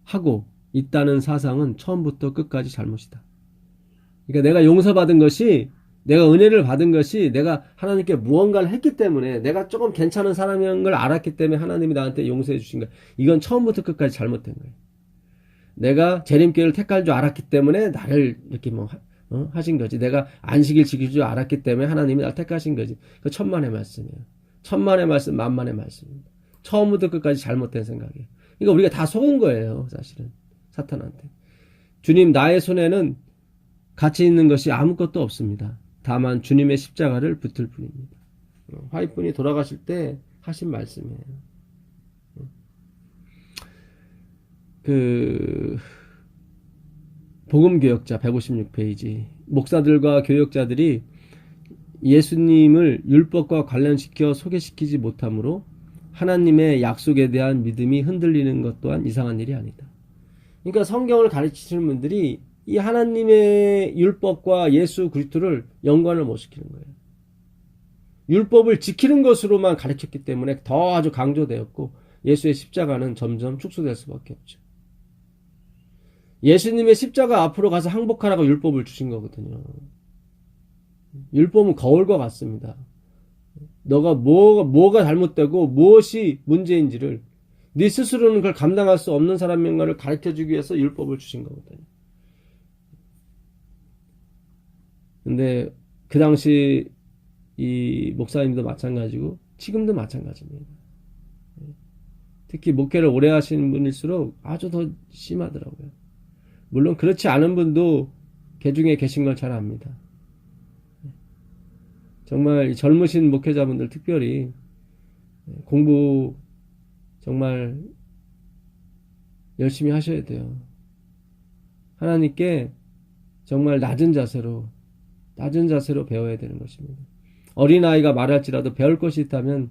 하고 있다는 사상은 처음부터 끝까지 잘못이다. 그러니까 내가 용서받은 것이, 내가 은혜를 받은 것이 내가 하나님께 무언가를 했기 때문에, 내가 조금 괜찮은 사람인 걸 알았기 때문에 하나님이 나한테 용서해 주신 거야. 이건 처음부터 끝까지 잘못된 거예요. 내가 재림교회를 택할 줄 알았기 때문에 나를 이렇게 하신 거지. 내가 안식일 지킬 줄 알았기 때문에 하나님이 나를 택하신 거지. 그 천만의 말씀이에요. 천만의 말씀, 만만의 말씀입니다. 처음부터 끝까지 잘못된 생각이에요. 그러니까 우리가 다 속은 거예요, 사실은. 사탄한테. 주님, 나의 손에는 가치 있는 것이 아무것도 없습니다. 다만 주님의 십자가를 붙을 뿐입니다. 화이트분이 돌아가실 때 하신 말씀이에요. 복음교역자 156페이지. 목사들과 교역자들이 예수님을 율법과 관련시켜 소개시키지 못하므로 하나님의 약속에 대한 믿음이 흔들리는 것 또한 이상한 일이 아니다. 그러니까 성경을 가르치시는 분들이 이 하나님의 율법과 예수 그리스도를 연관을 못 시키는 거예요. 율법을 지키는 것으로만 가르쳤기 때문에 더 아주 강조되었고, 예수의 십자가는 점점 축소될 수밖에 없죠. 예수님의 십자가 앞으로 가서 항복하라고 율법을 주신 거거든요. 율법은 거울과 같습니다. 너가 뭐가 잘못되고 무엇이 문제인지를, 네 스스로는 그걸 감당할 수 없는 사람인 것을 가르쳐주기 위해서 율법을 주신 거거든요. 근데 그 당시 이 목사님도 마찬가지고 지금도 마찬가지입니다. 특히 목회를 오래 하시는 분일수록 아주 더 심하더라고요. 물론 그렇지 않은 분도 개중에 계신 걸 잘 압니다. 정말 젊으신 목회자분들 특별히 공부 정말 열심히 하셔야 돼요. 하나님께 정말 낮은 자세로 배워야 되는 것입니다. 어린아이가 말할지라도 배울 것이 있다면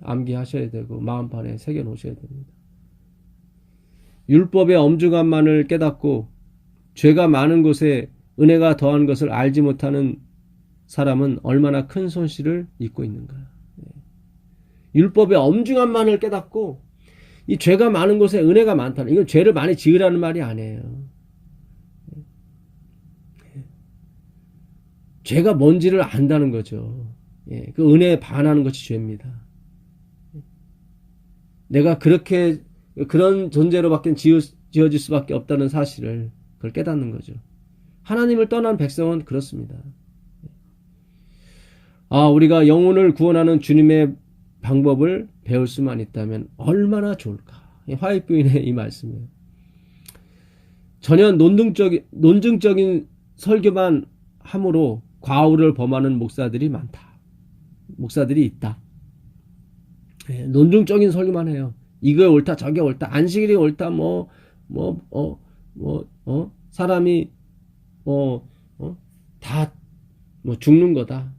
암기하셔야 되고 마음판에 새겨놓으셔야 됩니다. 율법의 엄중함만을 깨닫고 죄가 많은 곳에 은혜가 더한 것을 알지 못하는 사람은 얼마나 큰 손실을 입고 있는가. 율법의 엄중함만을 깨닫고 이 죄가 많은 곳에 은혜가 많다는, 이건 죄를 많이 지으라는 말이 아니에요. 죄가 뭔지를 안다는 거죠. 그 은혜에 반하는 것이 죄입니다. 내가 그런 존재로밖에 지어질 수밖에 없다는 사실을 그걸 깨닫는 거죠. 하나님을 떠난 백성은 그렇습니다. 우리가 영혼을 구원하는 주님의 방법을 배울 수만 있다면 얼마나 좋을까. 화이트부인의 이 말씀이에요. 전혀 논증적인 설교만 함으로 과오를 범하는 목사들이 있다. 논증적인 설교만 해요. 이거 옳다, 저게 옳다, 안식일이 옳다, 사람이 다 죽는 거다.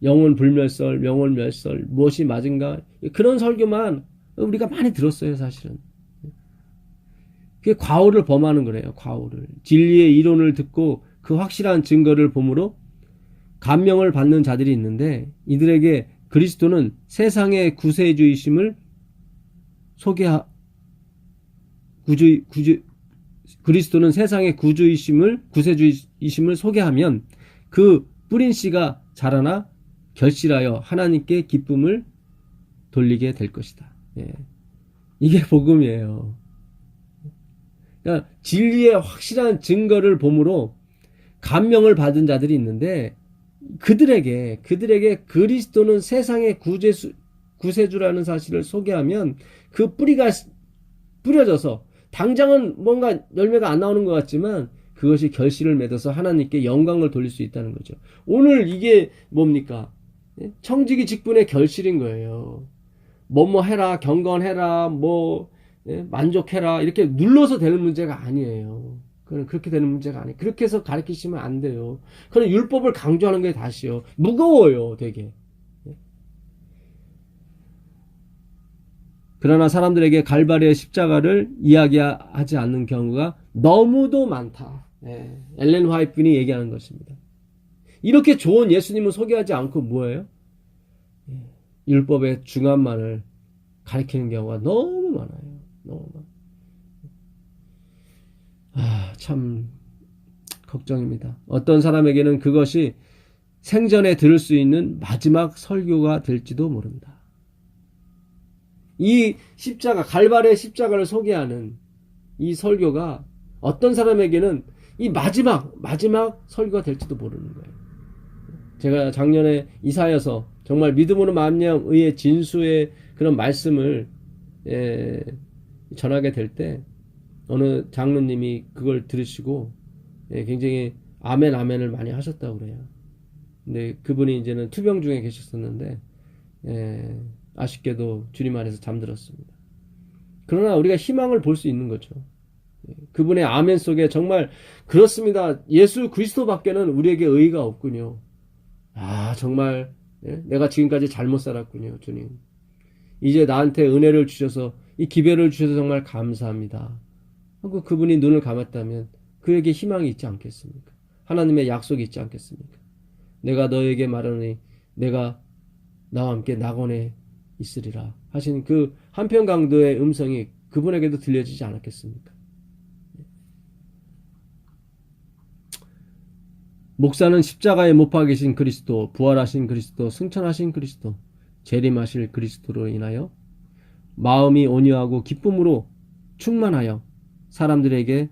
영혼 불멸설, 명혼 멸설, 무엇이 맞은가, 그런 설교만 우리가 많이 들었어요, 사실은. 그게 과오를 범하는 거래요. 과오를. 진리의 이론을 듣고 그 확실한 증거를 보므로 감명을 받는 자들이 있는데, 이들에게 그리스도는 세상의 구세주이심을 그리스도는 세상의 구세주이심을 소개하면 그 뿌린 씨가 자라나 결실하여 하나님께 기쁨을 돌리게 될 것이다. 이게 복음이에요. 그러니까 진리의 확실한 증거를 보므로 감명을 받은 자들이 있는데, 그들에게 그리스도는 세상의 구세주라는 사실을 소개하면 그 뿌리가 뿌려져서 당장은 뭔가 열매가 안 나오는 것 같지만 그것이 결실을 맺어서 하나님께 영광을 돌릴 수 있다는 거죠. 오늘 이게 뭡니까? 청지기 직분의 결실인 거예요. 뭐뭐 해라, 경건해라, 만족해라, 이렇게 눌러서 되는 문제가 아니에요. 그건 그렇게 되는 문제가 아니에요. 그렇게 해서 가르치시면 안 돼요. 그건 율법을 강조하는 게 다시요. 무거워요, 되게. 그러나 사람들에게 갈바리의 십자가를 이야기하지 않는 경우가 너무도 많다. 엘렌 화이트분이 얘기하는 것입니다. 이렇게 좋은 예수님을 소개하지 않고 뭐예요? 율법의 중함만을 가리키는 경우가 너무 많아요. 너무 많아요. 참 걱정입니다. 어떤 사람에게는 그것이 생전에 들을 수 있는 마지막 설교가 될지도 모른다. 이 십자가, 갈바리의 십자가를 소개하는 이 설교가 어떤 사람에게는 이 마지막 설교가 될지도 모르는 거예요. 제가 작년에 이사여서 정말 믿음으로 만명 의의 진수의 그런 말씀을 전하게 될 때 어느 장로님이 그걸 들으시고 굉장히 아멘 아멘을 많이 하셨다고 그래요. 근데 그분이 이제는 투병 중에 계셨었는데 아쉽게도 주님 안에서 잠들었습니다. 그러나 우리가 희망을 볼 수 있는 거죠. 그분의 아멘 속에 정말 그렇습니다. 예수 그리스도밖에는 우리에게 의의가 없군요. 정말 내가 지금까지 잘못 살았군요. 주님, 이제 나한테 은혜를 주셔서 이 기회를 주셔서 정말 감사합니다 하고 그분이 눈을 감았다면 그에게 희망이 있지 않겠습니까? 하나님의 약속이 있지 않겠습니까? 내가 너에게 말하노니 내가 나와 함께 낙원에 있으리라 하신 그 한편 강도의 음성이 그분에게도 들려지지 않았겠습니까? 목사는 십자가에 못 박이신 그리스도, 부활하신 그리스도, 승천하신 그리스도, 재림하실 그리스도로 인하여 마음이 온유하고 기쁨으로 충만하여 사람들에게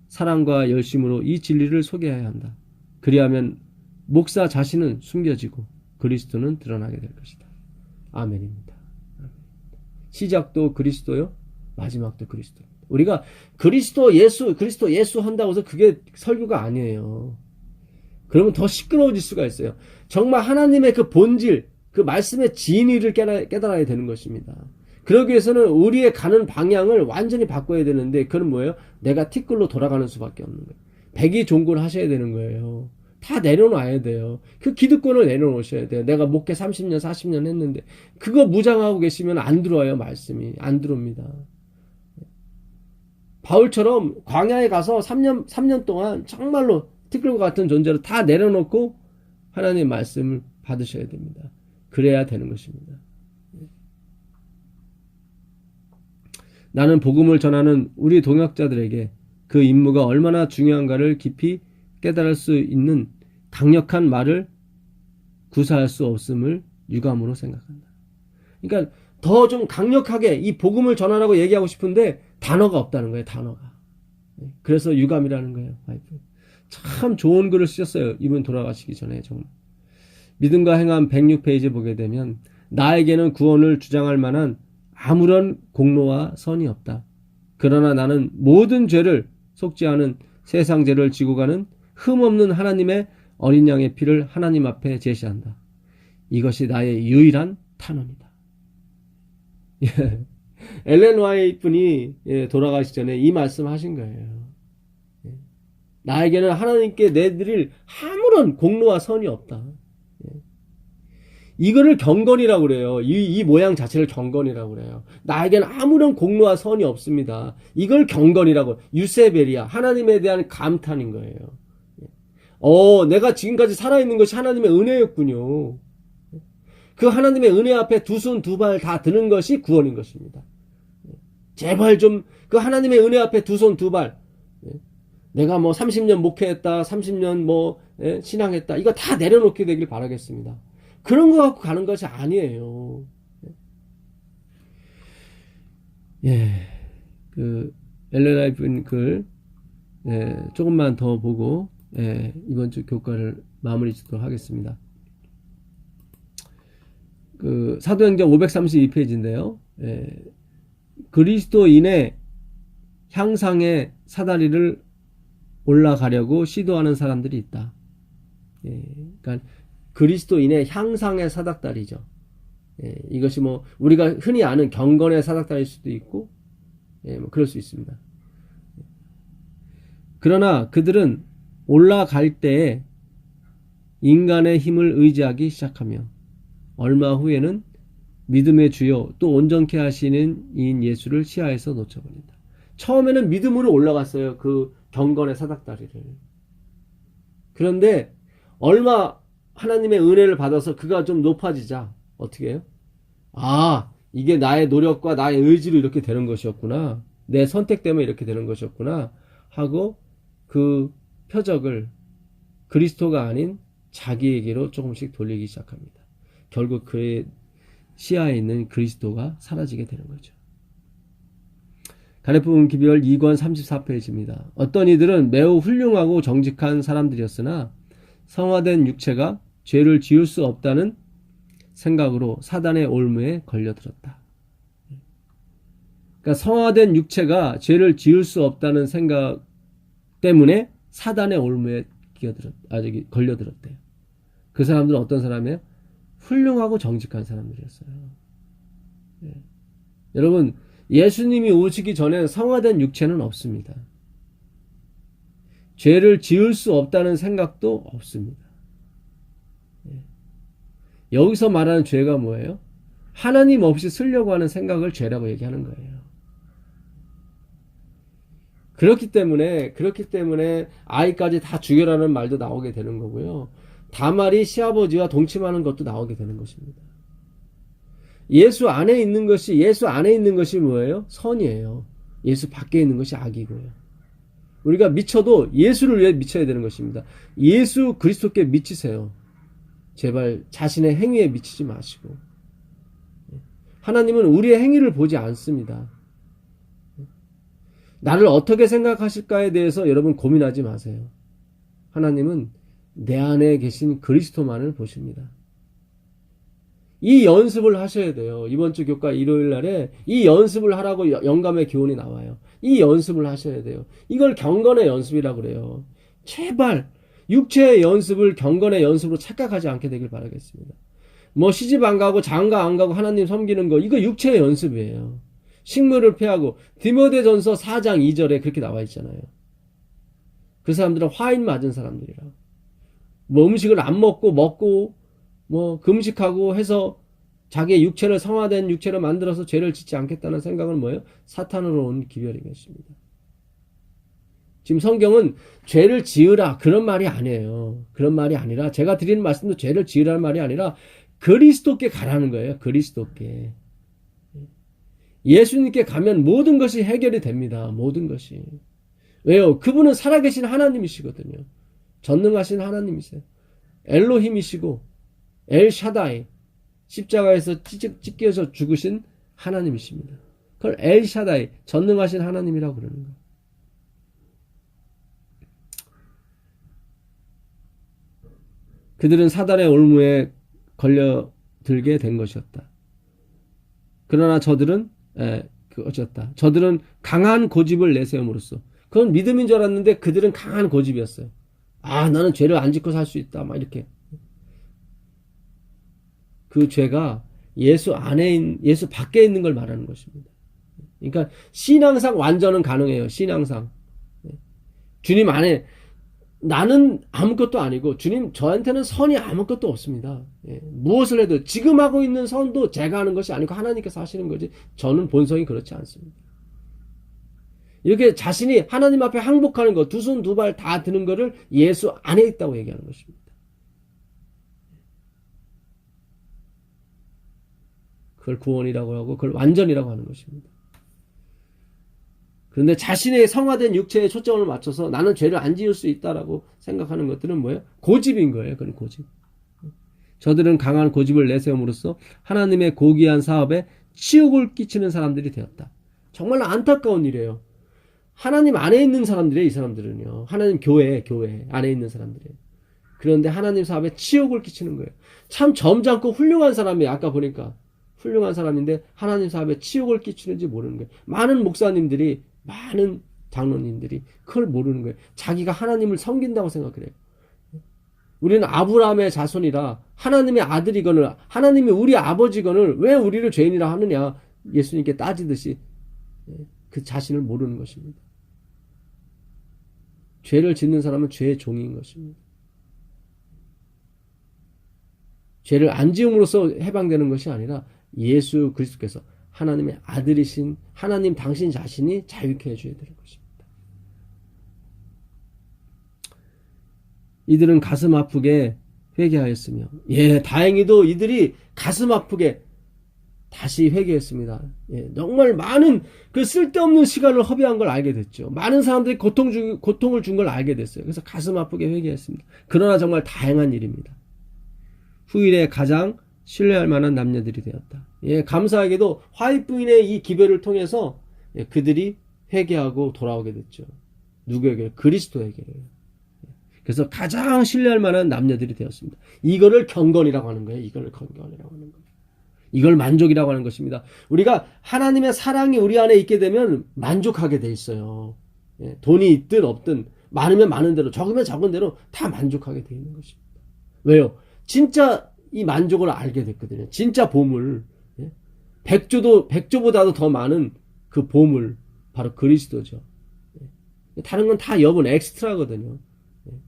사랑과 열심으로 이 진리를 소개해야 한다. 그리하면 목사 자신은 숨겨지고 그리스도는 드러나게 될 것이다. 아멘입니다. 시작도 그리스도요, 마지막도 그리스도입니다. 우리가 그리스도 예수 한다고 해서 그게 설교가 아니에요. 그러면 더 시끄러워질 수가 있어요. 정말 하나님의 그 본질, 그 말씀의 진리를 깨달아야 되는 것입니다. 그러기 위해서는 우리의 가는 방향을 완전히 바꿔야 되는데 그건 뭐예요? 내가 티끌로 돌아가는 수밖에 없는 거예요. 백의종군 하셔야 되는 거예요. 다 내려놔야 돼요. 그 기득권을 내려놓으셔야 돼요. 내가 목회 30년 40년 했는데 그거 무장하고 계시면 안 들어와요. 말씀이 안 들어옵니다. 바울처럼 광야에 가서 3년 동안 정말로 티끌과 같은 존재로 다 내려놓고 하나님의 말씀을 받으셔야 됩니다. 그래야 되는 것입니다. 나는 복음을 전하는 우리 동역자들에게 그 임무가 얼마나 중요한가를 깊이 깨달을 수 있는 강력한 말을 구사할 수 없음을 유감으로 생각한다. 그러니까 더 좀 강력하게 이 복음을 전하라고 얘기하고 싶은데 단어가 없다는 거예요. 단어가. 그래서 유감이라는 거예요. 참 좋은 글을 쓰셨어요. 이분 돌아가시기 전에 정말. 믿음과 행함 106페이지 보게 되면 나에게는 구원을 주장할 만한 아무런 공로와 선이 없다. 그러나 나는 모든 죄를 속지 않은 세상 죄를 지고 가는 흠없는 하나님의 어린 양의 피를 하나님 앞에 제시한다. 이것이 나의 유일한 탄원이다. 엘렌 화이트 분이 돌아가시기 전에 이 말씀 하신 거예요. 나에게는 하나님께 내드릴 아무런 공로와 선이 없다. 이거를 경건이라고 그래요. 이 모양 자체를 경건이라고 그래요. 나에게는 아무런 공로와 선이 없습니다. 이걸 경건이라고. 유세베리아, 하나님에 대한 감탄인 거예요. 내가 지금까지 살아있는 것이 하나님의 은혜였군요. 그 하나님의 은혜 앞에 두 손 두 발 다 드는 것이 구원인 것입니다. 제발 좀 그 하나님의 은혜 앞에 두 손 두 발, 내가 뭐 30년 목회했다, 30년 뭐 신앙했다, 이거 다 내려놓게 되길 바라겠습니다. 그런 거 갖고 가는 것이 아니에요. 그 엘렌 화이트 글 조금만 더 보고 이번 주 교과를 마무리 짓도록 하겠습니다. 그 사도행전 532페이지인데요. 그리스도인의 향상의 사다리를 올라가려고 시도하는 사람들이 있다. 그러니까 그리스도인의 향상의 사닥다리죠. 이것이 뭐 우리가 흔히 아는 경건의 사닥다리일 수도 있고, 뭐 그럴 수 있습니다. 그러나 그들은 올라갈 때에 인간의 힘을 의지하기 시작하며 얼마 후에는 믿음의 주요 또 온전케 하시는 이인 예수를 시야에서 놓쳐버린다. 처음에는 믿음으로 올라갔어요. 그 경건의 사닥다리를. 그런데 얼마 하나님의 은혜를 받아서 그가 좀 높아지자 어떻게 해요? 아, 이게 나의 노력과 나의 의지로 이렇게 되는 것이었구나. 내 선택 때문에 이렇게 되는 것이었구나 하고 그 표적을 그리스도가 아닌 자기에게로 조금씩 돌리기 시작합니다. 결국 그의 시야에 있는 그리스도가 사라지게 되는 거죠. 가넷부분 기별 2권 34페이지입니다. 어떤 이들은 매우 훌륭하고 정직한 사람들이었으나 성화된 육체가 죄를 지을 수 없다는 생각으로 사단의 올무에 걸려들었다. 그러니까 성화된 육체가 죄를 지을 수 없다는 생각 때문에 사단의 올무에 걸려들었대요. 그 사람들은 어떤 사람이에요? 훌륭하고 정직한 사람들이었어요. 예. 여러분, 예수님이 오시기 전에 성화된 육체는 없습니다. 죄를 지을 수 없다는 생각도 없습니다. 예. 여기서 말하는 죄가 뭐예요? 하나님 없이 쓰려고 하는 생각을 죄라고 얘기하는 거예요. 그렇기 때문에 아이까지 다 죽여라는 말도 나오게 되는 거고요. 다말이 시아버지와 동침하는 것도 나오게 되는 것입니다. 예수 안에 있는 것이 뭐예요? 선이에요. 예수 밖에 있는 것이 악이고요. 우리가 미쳐도 예수를 위해 미쳐야 되는 것입니다. 예수 그리스도께 미치세요. 제발 자신의 행위에 미치지 마시고. 하나님은 우리의 행위를 보지 않습니다. 나를 어떻게 생각하실까에 대해서 여러분 고민하지 마세요. 하나님은 내 안에 계신 그리스도만을 보십니다. 이 연습을 하셔야 돼요. 이번 주 교과 일요일 날에 이 연습을 하라고 영감의 교훈이 나와요. 이 연습을 하셔야 돼요. 이걸 경건의 연습이라고 그래요. 제발 육체의 연습을 경건의 연습으로 착각하지 않게 되길 바라겠습니다. 뭐 시집 안 가고 장가 안 가고 하나님 섬기는 거 이거 육체의 연습이에요. 식물을 피하고 디모데전서 4장 2절에 그렇게 나와 있잖아요. 그 사람들은 화인 맞은 사람들이라. 뭐 음식을 안 먹고 뭐 금식하고 해서 자기의 육체를 성화된 육체를 만들어서 죄를 짓지 않겠다는 생각은 뭐예요? 사탄으로 온 기별이겠습니다. 지금 성경은 죄를 지으라 그런 말이 아니에요. 그런 말이 아니라 제가 드리는 말씀도 죄를 지으라는 말이 아니라 그리스도께 가라는 거예요. 그리스도께. 예수님께 가면 모든 것이 해결이 됩니다. 모든 것이. 왜요? 그분은 살아계신 하나님이시거든요. 전능하신 하나님이세요. 엘로힘이시고 엘샤다이 십자가에서 찢겨서 죽으신 하나님이십니다. 그걸 엘샤다이 전능하신 하나님이라고 그러는 거예요. 그들은 사단의 올무에 걸려들게 된 것이었다. 그러나 저들은 저들은 강한 고집을 내세움으로써 그건 믿음인 줄 알았는데 그들은 강한 고집이었어요. 아, 나는 죄를 안 짓고 살 수 있다. 막 이렇게. 그 죄가 예수 밖에 있는 걸 말하는 것입니다. 그러니까 신앙상 완전은 가능해요. 신앙상. 주님 안에 나는 아무것도 아니고 주님 저한테는 선이 아무것도 없습니다. 무엇을 해도 지금 하고 있는 선도 제가 하는 것이 아니고 하나님께서 하시는 거지 저는 본성이 그렇지 않습니다. 이렇게 자신이 하나님 앞에 항복하는 것, 두 손 두 발 다 드는 것을 예수 안에 있다고 얘기하는 것입니다. 그걸 구원이라고 하고 그걸 완전이라고 하는 것입니다. 그런데 자신의 성화된 육체에 초점을 맞춰서 나는 죄를 안 지을 수 있다라고 생각하는 것들은 뭐예요? 고집인 거예요. 그건 고집. 저들은 강한 고집을 내세움으로써 하나님의 고귀한 사업에 치욕을 끼치는 사람들이 되었다. 정말 안타까운 일이에요. 하나님 안에 있는 사람들이에요. 이 사람들은요. 하나님 교회 안에 있는 사람들이에요. 그런데 하나님 사업에 치욕을 끼치는 거예요. 참 점잖고 훌륭한 사람이에요. 아까 보니까 훌륭한 사람인데 하나님 사업에 치욕을 끼치는지 모르는 거예요. 많은 목사님들이 많은 장로님들이 그걸 모르는 거예요. 자기가 하나님을 섬긴다고 생각을 해요. 우리는 아브라함의 자손이라 하나님의 아들이거늘 하나님이 우리 아버지거늘 왜 우리를 죄인이라 하느냐 예수님께 따지듯이 그 자신을 모르는 것입니다. 죄를 짓는 사람은 죄의 종인 것입니다. 죄를 안 지음으로써 해방되는 것이 아니라 예수 그리스도께서 하나님의 아들이신 하나님 당신 자신이 자유케 해줘야 되는 것입니다. 이들은 가슴 아프게 회개하였으며, 다행히도 이들이 가슴 아프게 다시 회개했습니다. 정말 많은 그 쓸데없는 시간을 허비한 걸 알게 됐죠. 많은 사람들이 고통을 준 걸 알게 됐어요. 그래서 가슴 아프게 회개했습니다. 그러나 정말 다행한 일입니다. 후일에 가장 신뢰할 만한 남녀들이 되었다. 감사하게도 화입 부인의 이 기별을 통해서 그들이 회개하고 돌아오게 됐죠. 누구에게? 그리스도에게요. 그래서 가장 신뢰할 만한 남녀들이 되었습니다. 이거를 경건이라고 하는 거예요. 이걸 경건이라고 하는 거예요. 이걸 만족이라고 하는 것입니다. 우리가 하나님의 사랑이 우리 안에 있게 되면 만족하게 돼 있어요. 돈이 있든 없든 많으면 많은 대로, 적으면 적은 대로 다 만족하게 돼 있는 것입니다. 왜요? 진짜 이 만족을 알게 됐거든요. 진짜 보물, 백조보다도 더 많은 그 보물, 바로 그리스도죠. 다른 건 다 여분, 엑스트라거든요.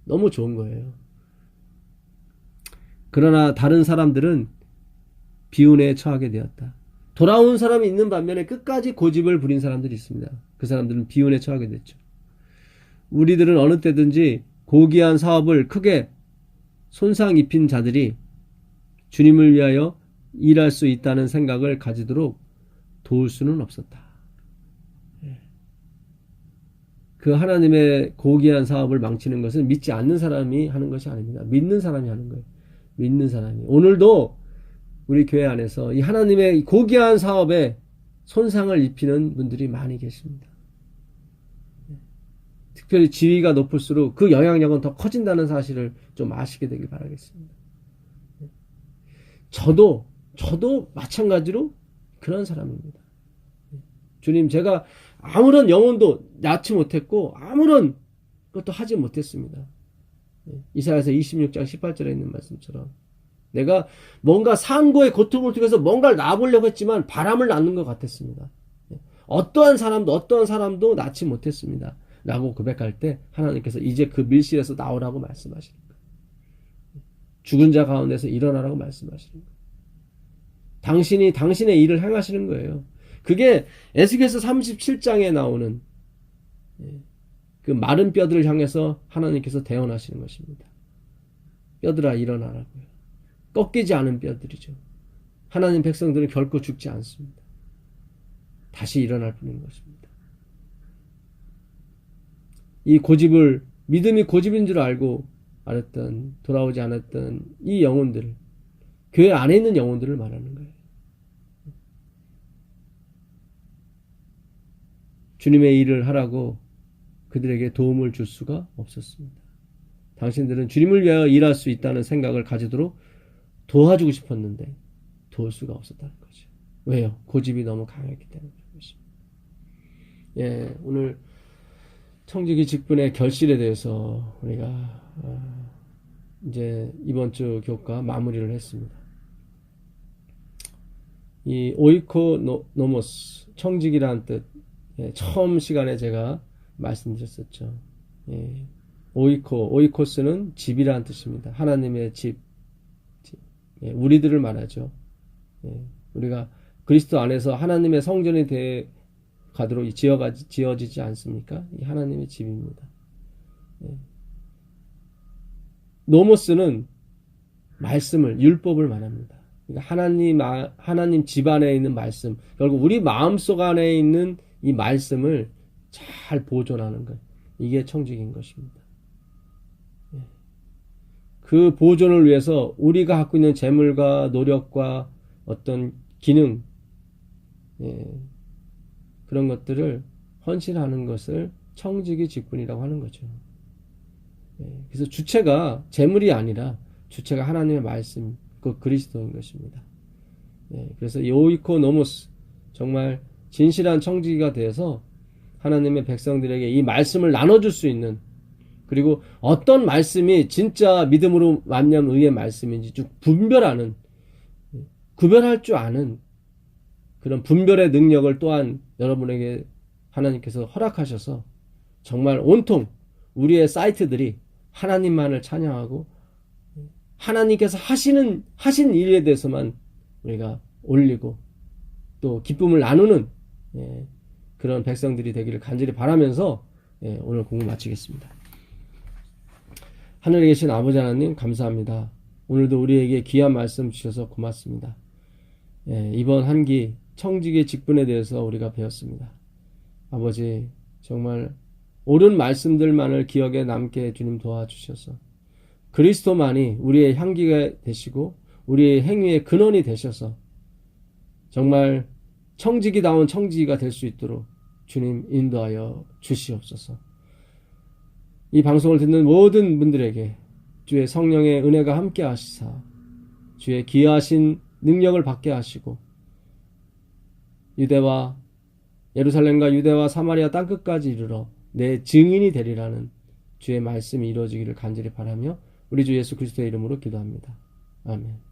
너무 좋은 거예요. 그러나 다른 사람들은 비운에 처하게 되었다. 돌아온 사람이 있는 반면에 끝까지 고집을 부린 사람들이 있습니다. 그 사람들은 비운에 처하게 됐죠. 우리들은 어느 때든지 고귀한 사업을 크게 손상 입힌 자들이 주님을 위하여 일할 수 있다는 생각을 가지도록 도울 수는 없었다. 그 하나님의 고귀한 사업을 망치는 것은 믿지 않는 사람이 하는 것이 아닙니다. 믿는 사람이 하는 거예요. 믿는 사람이. 오늘도 우리 교회 안에서 이 하나님의 고귀한 사업에 손상을 입히는 분들이 많이 계십니다. 특별히 지위가 높을수록 그 영향력은 더 커진다는 사실을 좀 아시게 되길 바라겠습니다. 저도 마찬가지로 그런 사람입니다. 주님, 제가 아무런 영혼도 낳지 못했고 아무런 것도 하지 못했습니다. 이사야서 26장 18절에 있는 말씀처럼 내가 뭔가 상고의 고통을 통해서 뭔가를 낳아보려고 했지만 바람을 낳는 것 같았습니다. 어떠한 사람도 낳지 못했습니다. 라고 고백할 때 하나님께서 이제 그 밀실에서 나오라고 말씀하시는 거예요. 죽은 자 가운데서 일어나라고 말씀하시는 거예요. 당신이 당신의 일을 행하시는 거예요. 그게 에스겔서 37장에 나오는 그 마른 뼈들을 향해서 하나님께서 대언하시는 것입니다. 뼈들아 일어나라고요. 꺾이지 않은 뼈들이죠. 하나님 백성들은 결코 죽지 않습니다. 다시 일어날 뿐인 것입니다. 이 고집을, 믿음이 고집인 줄 알고 알았던, 돌아오지 않았던 이 영혼들, 교회 안에 있는 영혼들을 말하는 거예요. 주님의 일을 하라고 그들에게 도움을 줄 수가 없었습니다. 당신들은 주님을 위하여 일할 수 있다는 생각을 가지도록 도와주고 싶었는데 도울 수가 없었다는 거죠. 왜요? 고집이 너무 강했기 때문에 것입니다. 오늘 청지기 직분의 결실에 대해서 우리가 이제 이번 주 교과 마무리를 했습니다. 이 오이코노모스, 청지기라는 뜻, 처음 시간에 제가 말씀드렸었죠. 오이코스는 집이라는 뜻입니다. 하나님의 집. 우리들을 말하죠. 우리가 그리스도 안에서 하나님의 성전이 돼 가도록 지어지지 않습니까? 이 하나님의 집입니다. 노모스는 말씀을, 율법을 말합니다. 그러니까 하나님 집 안에 있는 말씀, 결국 우리 마음속 안에 있는 이 말씀을 잘 보존하는 것, 이게 청지기인 것입니다. 그 보존을 위해서 우리가 갖고 있는 재물과 노력과 어떤 기능, 그런 것들을 헌신하는 것을 청지기 직분이라고 하는 거죠. 그래서 주체가 재물이 아니라 주체가 하나님의 말씀, 그 그리스도인 것입니다. 그래서 요이코노모스, 정말 진실한 청지기가 되어서 하나님의 백성들에게 이 말씀을 나눠줄 수 있는, 그리고 어떤 말씀이 진짜 믿음으로 만남 의의 말씀인지 쭉 분별하는, 구별할 줄 아는 그런 분별의 능력을 또한 여러분에게 하나님께서 허락하셔서 정말 온통 우리의 사이트들이 하나님만을 찬양하고 하나님께서 하신 일에 대해서만 우리가 올리고 또 기쁨을 나누는 예, 그런 백성들이 되기를 간절히 바라면서 예, 오늘 공부 마치겠습니다. 하늘에 계신 아버지 하나님 감사합니다. 오늘도 우리에게 귀한 말씀 주셔서 고맙습니다. 예, 이번 한기 청지기 직분에 대해서 우리가 배웠습니다. 아버지 정말 옳은 말씀들만을 기억에 남게 주님 도와주셔서 그리스도만이 우리의 향기가 되시고 우리의 행위의 근원이 되셔서 정말 청지기다운 청지기가 될 수 있도록 주님 인도하여 주시옵소서. 이 방송을 듣는 모든 분들에게 주의 성령의 은혜가 함께 하시사 주의 기이하신 능력을 받게 하시고 유대와 예루살렘과 유대와 사마리아 땅끝까지 이르러 내 증인이 되리라는 주의 말씀이 이루어지기를 간절히 바라며 우리 주 예수 그리스도의 이름으로 기도합니다. 아멘.